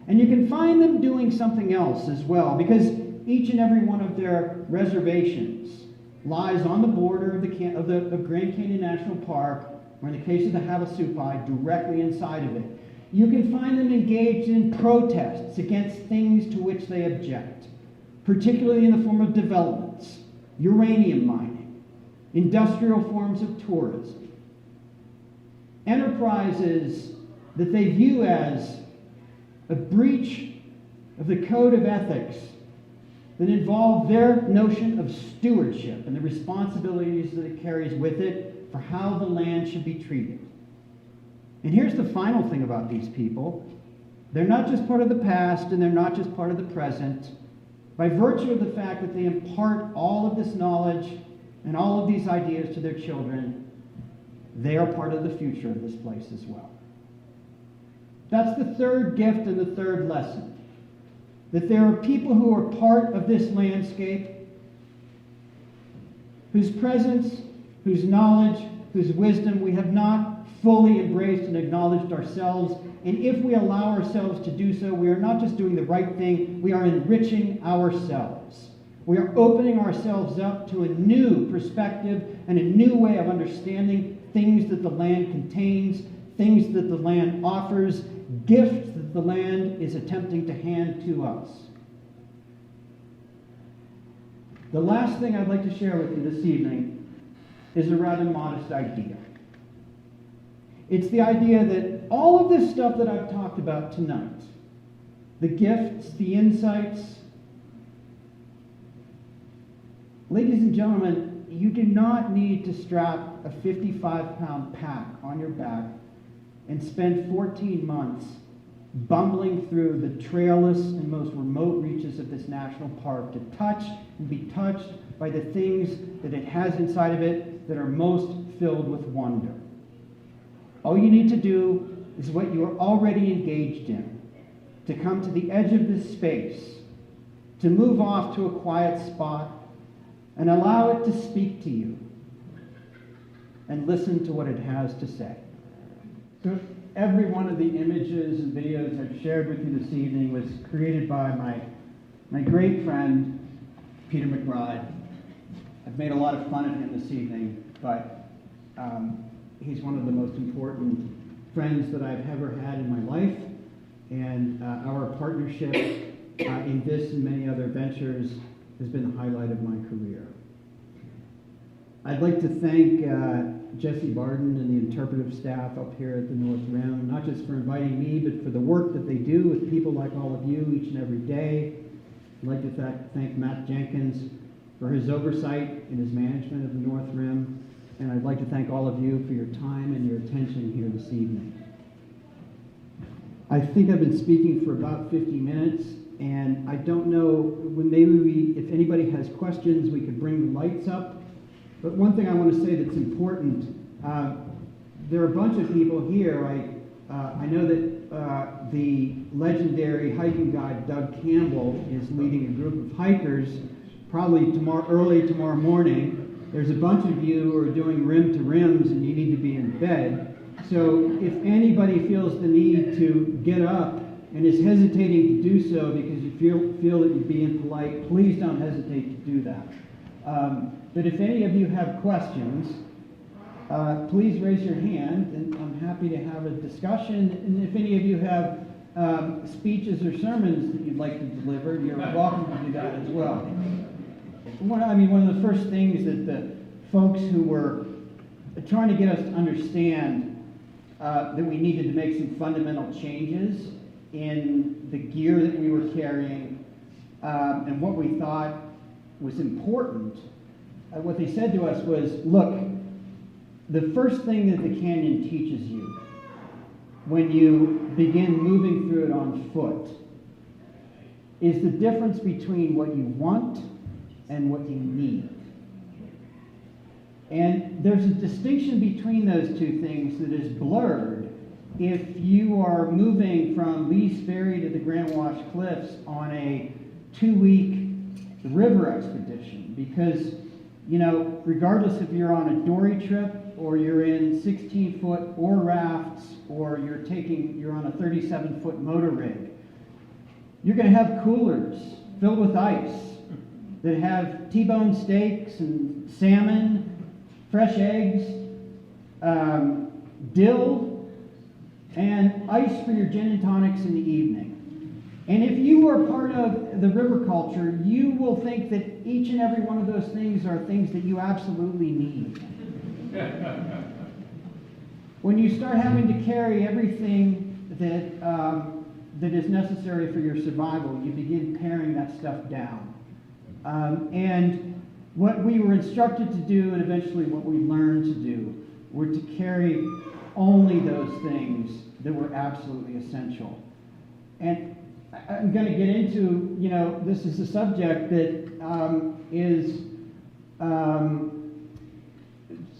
And you can find them doing something else as well, because each and every one of their reservations lies on the border of Grand Canyon National Park, or in the case of the Havasupai, directly inside of it. You can find them engaged in protests against things to which they object, particularly in the form of developments, uranium mining, industrial forms of tourism, enterprises that they view as a breach of the code of ethics that involve their notion of stewardship and the responsibilities that it carries with it for how the land should be treated. And here's the final thing about these people. They're not just part of the past, and they're not just part of the present. By virtue of the fact that they impart all of this knowledge and all of these ideas to their children, they are part of the future of this place as well. That's the third gift and the third lesson. That there are people who are part of this landscape, whose presence, whose knowledge, whose wisdom we have not fully embraced and acknowledged ourselves. And if we allow ourselves to do so, we are not just doing the right thing, we are enriching ourselves. We are opening ourselves up to a new perspective and a new way of understanding things that the land contains, things that the land offers, gifts that the land is attempting to hand to us. The last thing I'd like to share with you this evening is a rather modest idea. It's the idea that all of this stuff that I've talked about tonight, the gifts, the insights, ladies and gentlemen, you do not need to strap a 55-pound pack on your back and spend 14 months bumbling through the trailless and most remote reaches of this national park to touch and be touched by the things that it has inside of it that are most filled with wonder. All you need to do is what you are already engaged in, to come to the edge of this space, to move off to a quiet spot and allow it to speak to you and listen to what it has to say. So every one of the images and videos I've shared with you this evening was created by my great friend, Peter McBride. I've made a lot of fun of him this evening, but he's one of the most important friends that I've ever had in my life, and our partnership in this and many other ventures has been the highlight of my career. I'd like to thank Jesse Barden and the interpretive staff up here at the North Rim, not just for inviting me, but for the work that they do with people like all of you each and every day. I'd like to thank Matt Jenkins for his oversight and his management of the North Rim. And I'd like to thank all of you for your time and your attention here this evening. I think I've been speaking for about 50 minutes, and I don't know, if anybody has questions, we could bring the lights up. But one thing I want to say that's important, there are a bunch of people here. I know that the legendary hiking guide Doug Campbell is leading a group of hikers probably early tomorrow morning. There's a bunch of you who are doing rim to rims and you need to be in bed. So if anybody feels the need to get up and is hesitating to do so because you feel that you're being polite, please don't hesitate to do that. But if any of you have questions, please raise your hand, and I'm happy to have a discussion. And if any of you have speeches or sermons that you'd like to deliver, you're welcome to do that as well. One of the first things that the folks who were trying to get us to understand that we needed to make some fundamental changes in the gear that we were carrying and what we thought was important, what they said to us was, look, the first thing that the canyon teaches you when you begin moving through it on foot is the difference between what you want and what you need. And there's a distinction between those two things that is blurred if you are moving from Lee's Ferry to the Grand Wash Cliffs on a 2-week river expedition. Because, regardless if you're on a dory trip or you're in 16-foot oar rafts or you're on a 37-foot motor rig, you're going to have coolers filled with ice that have T-bone steaks and salmon, fresh eggs, dill, and ice for your gin and tonics in the evening. And if you are part of the river culture, you will think that each and every one of those things are things that you absolutely need. When you start having to carry everything that is necessary for your survival, you begin paring that stuff down. And what we were instructed to do, and eventually what we learned to do, were to carry only those things that were absolutely essential. And I'm going to get into, this is a subject that is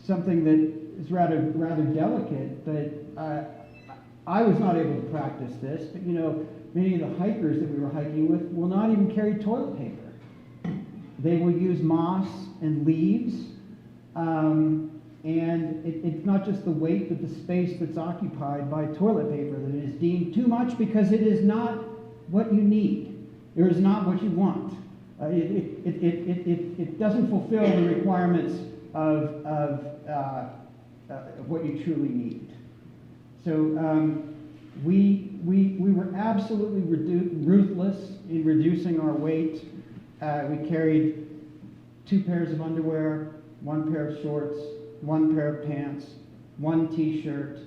something that is rather delicate, but I was not able to practice this, but many of the hikers that we were hiking with will not even carry toilet paper. They will use moss and leaves, and it's not just the weight, but the space that's occupied by toilet paper that is deemed too much because it is not what you need. It is not what you want. It doesn't fulfill the requirements of what you truly need. So we were absolutely ruthless in reducing our weight. We carried 2 pairs of underwear, 1 pair of shorts, 1 pair of pants, 1 t-shirt.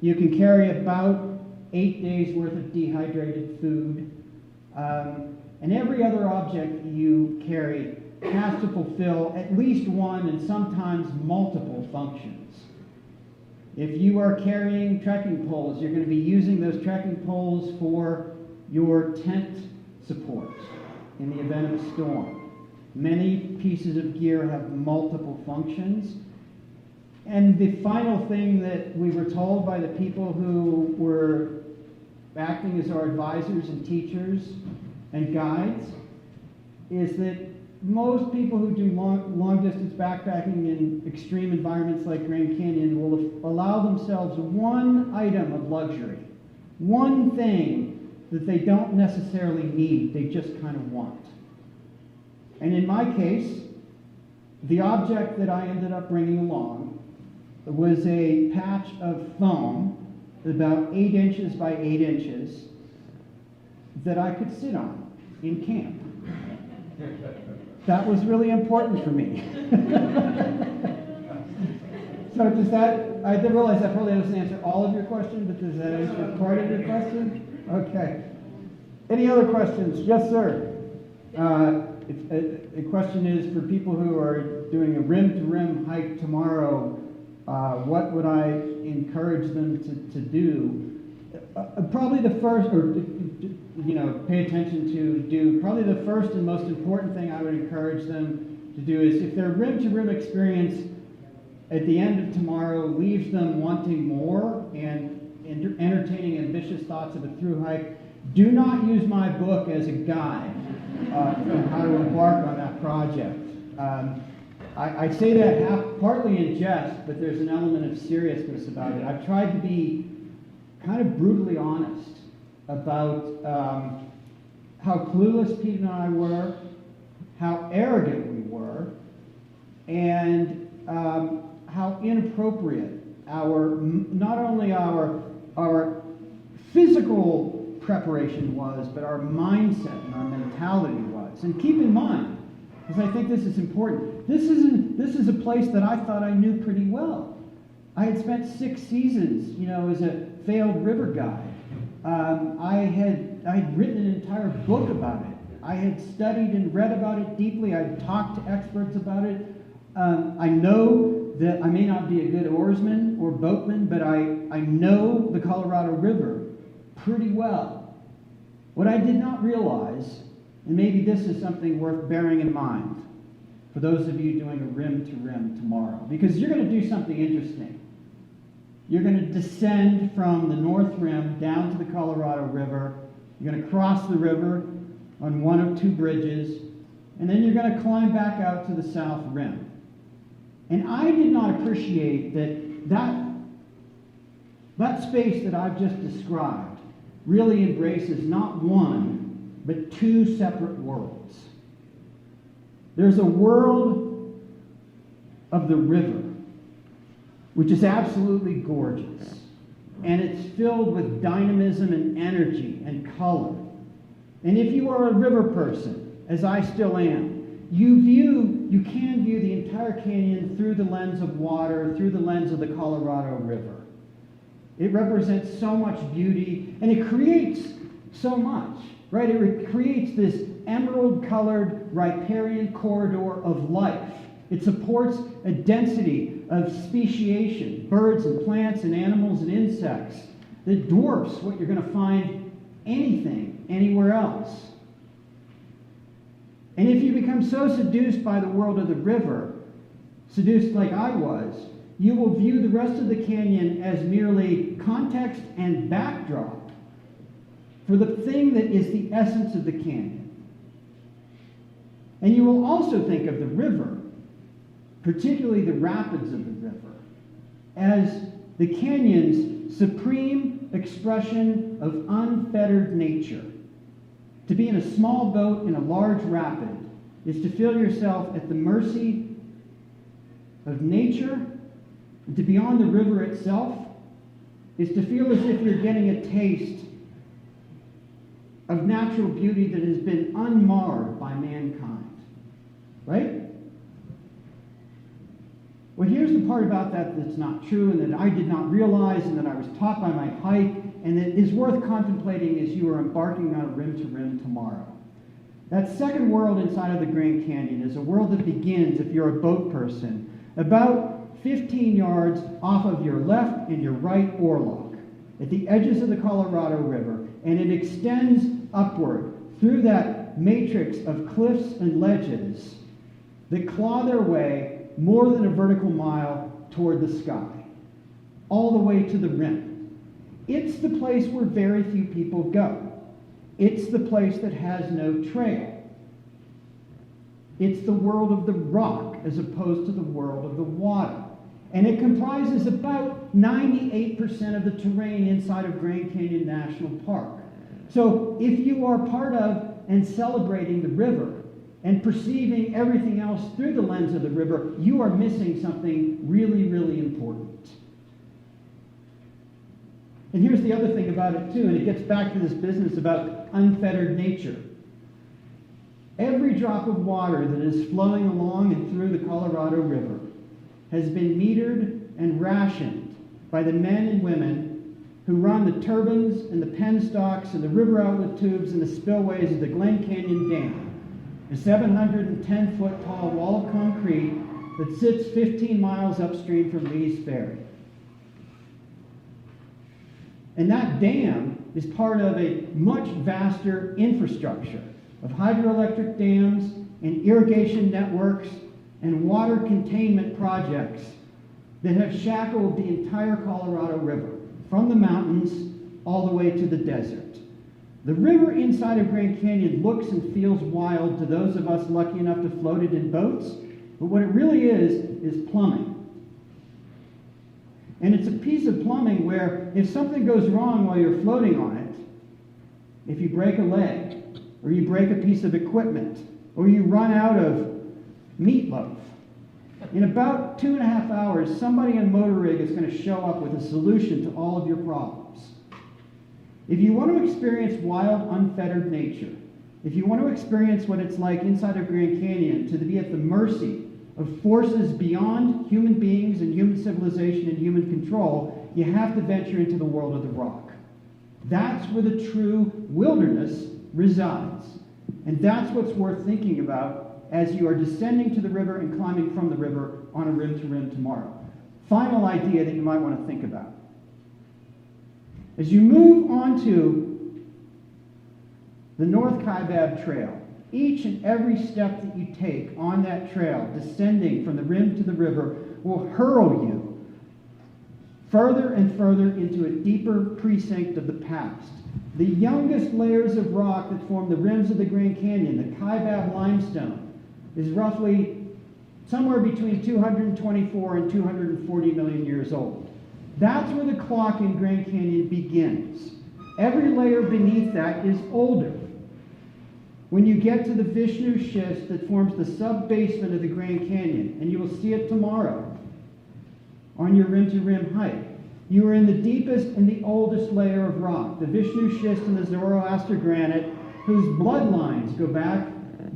You can carry about 8 days worth of dehydrated food. And every other object you carry has to fulfill at least one and sometimes multiple functions. If you are carrying trekking poles, you're going to be using those trekking poles for your tent support in the event of a storm. Many pieces of gear have multiple functions. And the final thing that we were told by the people who were acting as our advisors and teachers and guides is that most people who do long distance backpacking in extreme environments like Grand Canyon will allow themselves one item of luxury, one thing that they don't necessarily need, they just kind of want. And in my case, the object that I ended up bringing along was a patch of foam about 8 inches by 8 inches that I could sit on in camp. That was really important for me. So does that, I did realize that probably doesn't answer all of your questions, but does that answer part of your question? Okay. Any other questions? Yes, sir. The question is for people who are doing a rim-to-rim hike tomorrow, what would I encourage them to do? Probably the first, or pay attention to do, probably the first and most important thing I would encourage them to do is if their rim-to-rim experience at the end of tomorrow leaves them wanting more and entertaining ambitious thoughts of a through hike, do not use my book as a guide on how to embark on that project. I say that partly in jest, but there's an element of seriousness about it. I've tried to be kind of brutally honest about how clueless Pete and I were, how arrogant we were, and how inappropriate not only our physical preparation was, but our mindset and our mentality was. And keep in mind, because I think this is important, this is a place that I thought I knew pretty well. I had spent 6 seasons, as a failed river guide. I had written an entire book about it. I had studied and read about it deeply. I had talked to experts about it. I know that I may not be a good oarsman or boatman, but I know the Colorado River pretty well. What I did not realize, and maybe this is something worth bearing in mind for those of you doing a rim-to-rim tomorrow, because you're going to do something interesting. You're going to descend from the North Rim down to the Colorado River. You're going to cross the river on one of 2 bridges, and then you're going to climb back out to the South Rim. And I did not appreciate that space that I've just described really embraces not one, but 2 separate worlds. There's a world of the river, which is absolutely gorgeous. And it's filled with dynamism and energy and color. And if you are a river person, as I still am, you can view the entire canyon through the lens of water, through the lens of the Colorado River. It represents so much beauty, and it creates so much, right? It creates this emerald-colored riparian corridor of life. It supports a density of speciation, birds and plants and animals and insects, that dwarfs what you're going to find anywhere else. And if you become so seduced by the world of the river, seduced like I was, you will view the rest of the canyon as merely context and backdrop for the thing that is the essence of the canyon. And you will also think of the river, particularly the rapids of the river, as the canyon's supreme expression of unfettered nature. To be in a small boat in a large rapid is to feel yourself at the mercy of nature, and to be on the river itself is to feel as if you're getting a taste of natural beauty that has been unmarred by mankind. Right? Well, here's the part about that that's not true, and that I did not realize, and that I was taught by my hike, and that is worth contemplating as you are embarking on a rim-to-rim tomorrow. That second world inside of the Grand Canyon is a world that begins, if you're a boat person, about 15 yards off of your left and your right oarlock, at the edges of the Colorado River, and it extends upward through that matrix of cliffs and ledges that claw their way more than a vertical mile toward the sky, all the way to the rim. It's the place where very few people go. It's the place that has no trail. It's the world of the rock as opposed to the world of the water. And it comprises about 98% of the terrain inside of Grand Canyon National Park. So if you are part of and celebrating the river and perceiving everything else through the lens of the river, you are missing something really, really important. And here's the other thing about it too, and it gets back to this business about unfettered nature. Every drop of water that is flowing along and through the Colorado River has been metered and rationed by the men and women who run the turbines and the penstocks and the river outlet tubes and the spillways of the Glen Canyon Dam, a 710-foot tall wall of concrete that sits 15 miles upstream from Lee's Ferry. And that dam is part of a much vaster infrastructure of hydroelectric dams and irrigation networks and water containment projects that have shackled the entire Colorado River, from the mountains all the way to the desert. The river inside of Grand Canyon looks and feels wild to those of us lucky enough to float it in boats, but what it really is plumbing. And it's a piece of plumbing where if something goes wrong while you're floating on it, if you break a leg, or you break a piece of equipment, or you run out of meatloaf, in about 2.5 hours, somebody on motor rig is going to show up with a solution to all of your problems. If you want to experience wild, unfettered nature, if you want to experience what it's like inside of Grand Canyon to be at the mercy of forces beyond human beings and human civilization and human control, you have to venture into the world of the rock. That's where the true wilderness resides. And that's what's worth thinking about as you are descending to the river and climbing from the river on a rim-to-rim tomorrow. Final idea that you might want to think about. As you move onto the North Kaibab Trail, each and every step that you take on that trail, descending from the rim to the river, will hurl you further and further into a deeper precinct of the past. The youngest layers of rock that form the rims of the Grand Canyon, the Kaibab limestone, is roughly somewhere between 224 and 240 million years old. That's where the clock in Grand Canyon begins. Every layer beneath that is older. When you get to the Vishnu schist that forms the sub-basement of the Grand Canyon, and you will see it tomorrow on your rim-to-rim hike, you are in the deepest and the oldest layer of rock, the Vishnu schist and the Zoroaster granite, whose bloodlines go back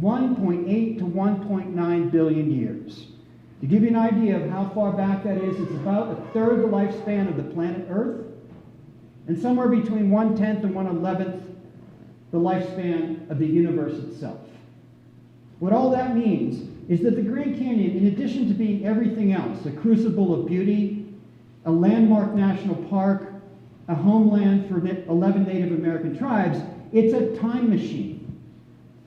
1.8 to 1.9 billion years. To give you an idea of how far back that is, it's about a third the lifespan of the planet Earth, and somewhere between 1/10 and 1/11 the lifespan of the universe itself. What all that means is that the Grand Canyon, in addition to being everything else, a crucible of beauty, a landmark national park, a homeland for 11 Native American tribes, it's a time machine.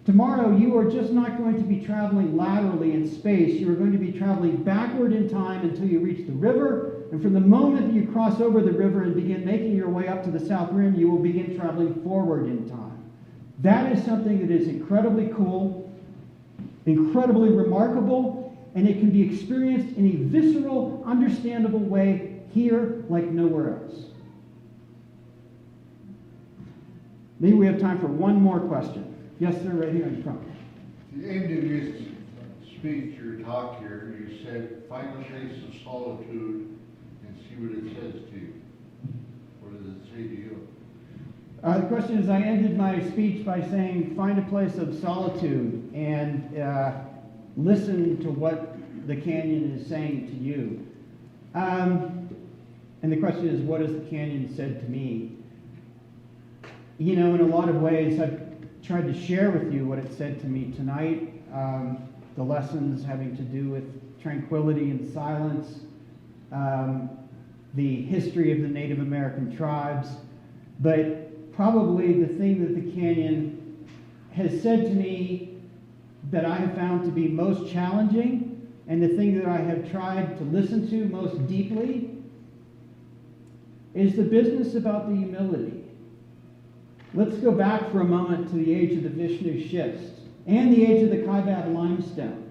Tomorrow, you are just not going to be traveling laterally in space. You are going to be traveling backward in time until you reach the river. And from the moment that you cross over the river and begin making your way up to the South Rim, you will begin traveling forward in time. That is something that is incredibly cool, incredibly remarkable, and it can be experienced in a visceral, understandable way here like nowhere else. Maybe we have time for one more question. Yes, sir, right here in front. At the end of your speech or talk here, you said, find a place of solitude and see what it says to you. What does it say to you? The question is, I ended my speech by saying, find a place of solitude and listen to what the canyon is saying to you. And the question is, what has the canyon said to me? You know, in a lot of ways, I've tried to share with you what it said to me tonight. The lessons having to do with tranquility and silence, the history of the Native American tribes, but probably the thing that the canyon has said to me that I have found to be most challenging, and the thing that I have tried to listen to most deeply, is the business about the humility. Let's go back for a moment to the age of the Vishnu schist and the age of the Kaibab limestone.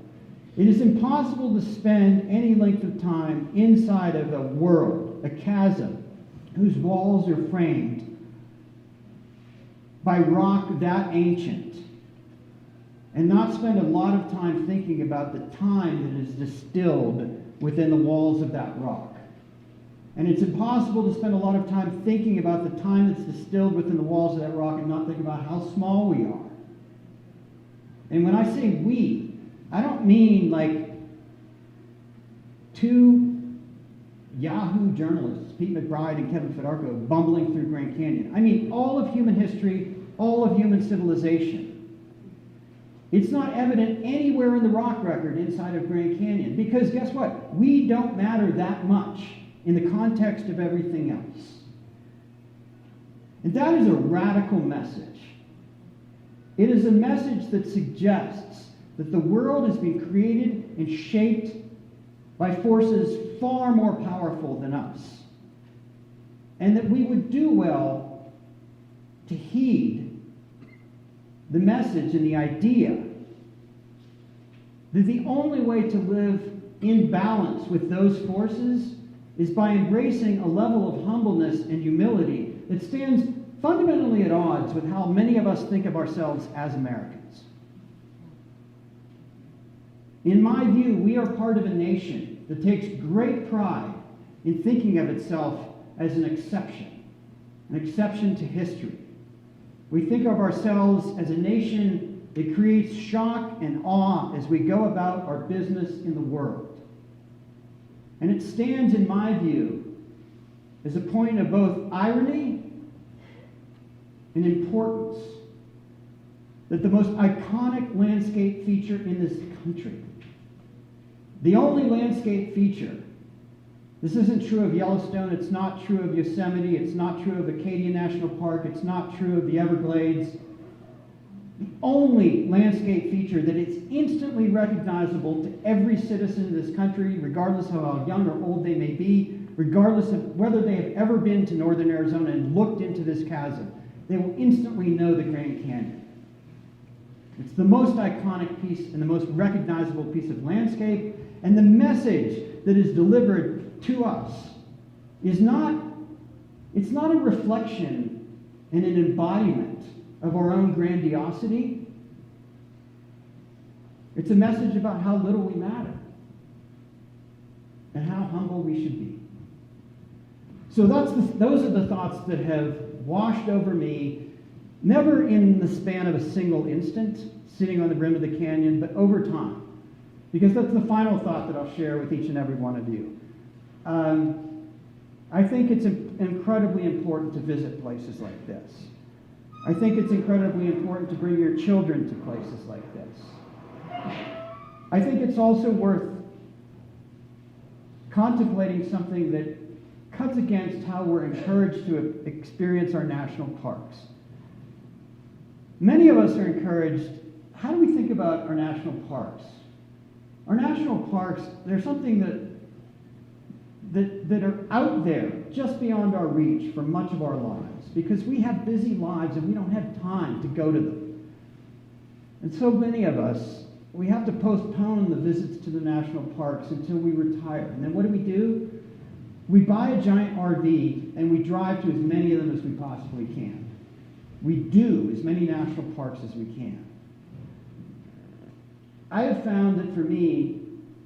It is impossible to spend any length of time inside of a world, a chasm, whose walls are framed by rock that ancient, and not spend a lot of time thinking about the time that is distilled within the walls of that rock. And it's impossible to spend a lot of time thinking about the time that's distilled within the walls of that rock and not think about how small we are. And when I say we, I don't mean like two Yahoo journalists, Pete McBride and Kevin Fedarko, bumbling through Grand Canyon. I mean all of human history, all of human civilization. It's not evident anywhere in the rock record inside of Grand Canyon, because guess what? We don't matter that much in the context of everything else. And that is a radical message. It is a message that suggests that the world has been created and shaped by forces far more powerful than us, and that we would do well to heed the message and the idea that the only way to live in balance with those forces is by embracing a level of humbleness and humility that stands fundamentally at odds with how many of us think of ourselves as Americans. In my view, we are part of a nation that takes great pride in thinking of itself as an exception to history. We think of ourselves as a nation that creates shock and awe as we go about our business in the world. And it stands, in my view, as a point of both irony and importance that the most iconic landscape feature in this country, the only landscape feature, this isn't true of Yellowstone, it's not true of Yosemite, it's not true of Acadia National Park, it's not true of the Everglades. The only landscape feature that is instantly recognizable to every citizen in this country, regardless of how young or old they may be, regardless of whether they have ever been to northern Arizona and looked into this chasm, they will instantly know the Grand Canyon. It's the most iconic piece and the most recognizable piece of landscape, and the message that is delivered to us is not a reflection and an embodiment of our own grandiosity. It's a message about how little we matter and how humble we should be. So those are the thoughts that have washed over me, never in the span of a single instant, sitting on the rim of the canyon, but over time. Because that's the final thought that I'll share with each and every one of you. I think it's incredibly important to visit places like this. I think it's incredibly important to bring your children to places like this. I think it's also worth contemplating something that cuts against how we're encouraged to experience our national parks. Many of us are encouraged, how do we think about our national parks? Our national parks, they're something that are out there, just beyond our reach for much of our lives, because we have busy lives and we don't have time to go to them. And so many of us, we have to postpone the visits to the national parks until we retire. And then what do? We buy a giant RV and we drive to as many of them as we possibly can. We do as many national parks as we can. I have found that for me,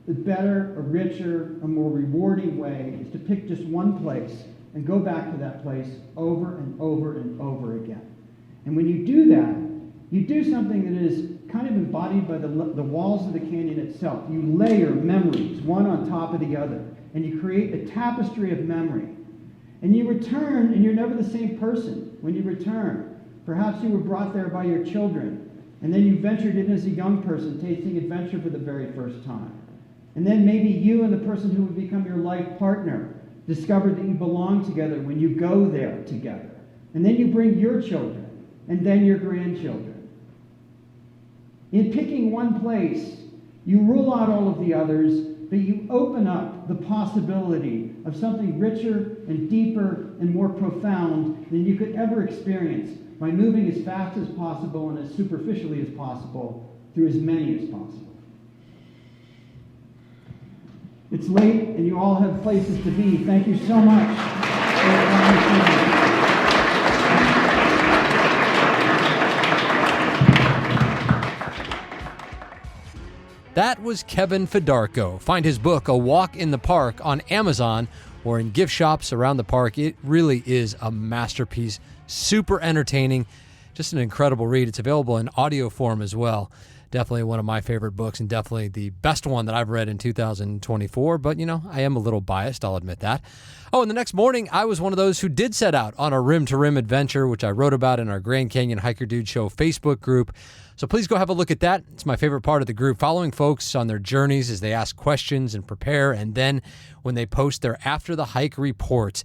the better, a richer, a more rewarding way is to pick just one place and go back to that place over and over and over again. And when you do that, you do something that is kind of embodied by the walls of the canyon itself. You layer memories, one on top of the other, and you create a tapestry of memory. And you return, and you're never the same person when you return. Perhaps you were brought there by your children, and then you ventured in as a young person, tasting adventure for the very first time. And then maybe you and the person who would become your life partner discovered that you belong together when you go there together. And then you bring your children, and then your grandchildren. In picking one place, you rule out all of the others, but you open up the possibility of something richer and deeper and more profound than you could ever experience by moving as fast as possible and as superficially as possible through as many as possible. It's late and you all have places to be. Thank you so much. That was Kevin Fedarko. Find his book, A Walk in the Park, on Amazon or in gift shops around the park. It really is a masterpiece. Super entertaining. Just an incredible read. It's available in audio form as well. Definitely one of my favorite books and definitely the best one that I've read in 2024. But, I am a little biased. I'll admit that. Oh, and the next morning, I was one of those who did set out on a rim-to-rim adventure, which I wrote about in our Grand Canyon Hiker Dude Show Facebook group. So please go have a look at that. It's my favorite part of the group, following folks on their journeys as they ask questions and prepare, and then when they post their after the hike reports.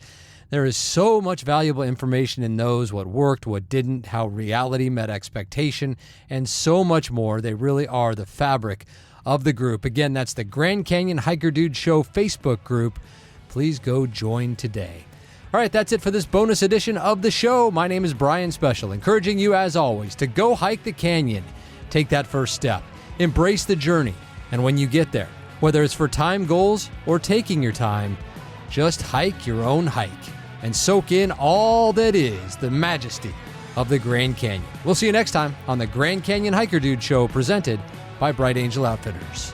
There is so much valuable information in those, what worked, what didn't, how reality met expectation, and so much more. They really are the fabric of the group. Again, that's the Grand Canyon Hiker Dude Show Facebook group. Please go join today. All right, that's it for this bonus edition of the show. My name is Brian Special, encouraging you, as always, to go hike the canyon. Take that first step. Embrace the journey. And when you get there, whether it's for time goals or taking your time, just hike your own hike and soak in all that is the majesty of the Grand Canyon. We'll see you next time on the Grand Canyon Hiker Dude Show, presented by Bright Angel Outfitters.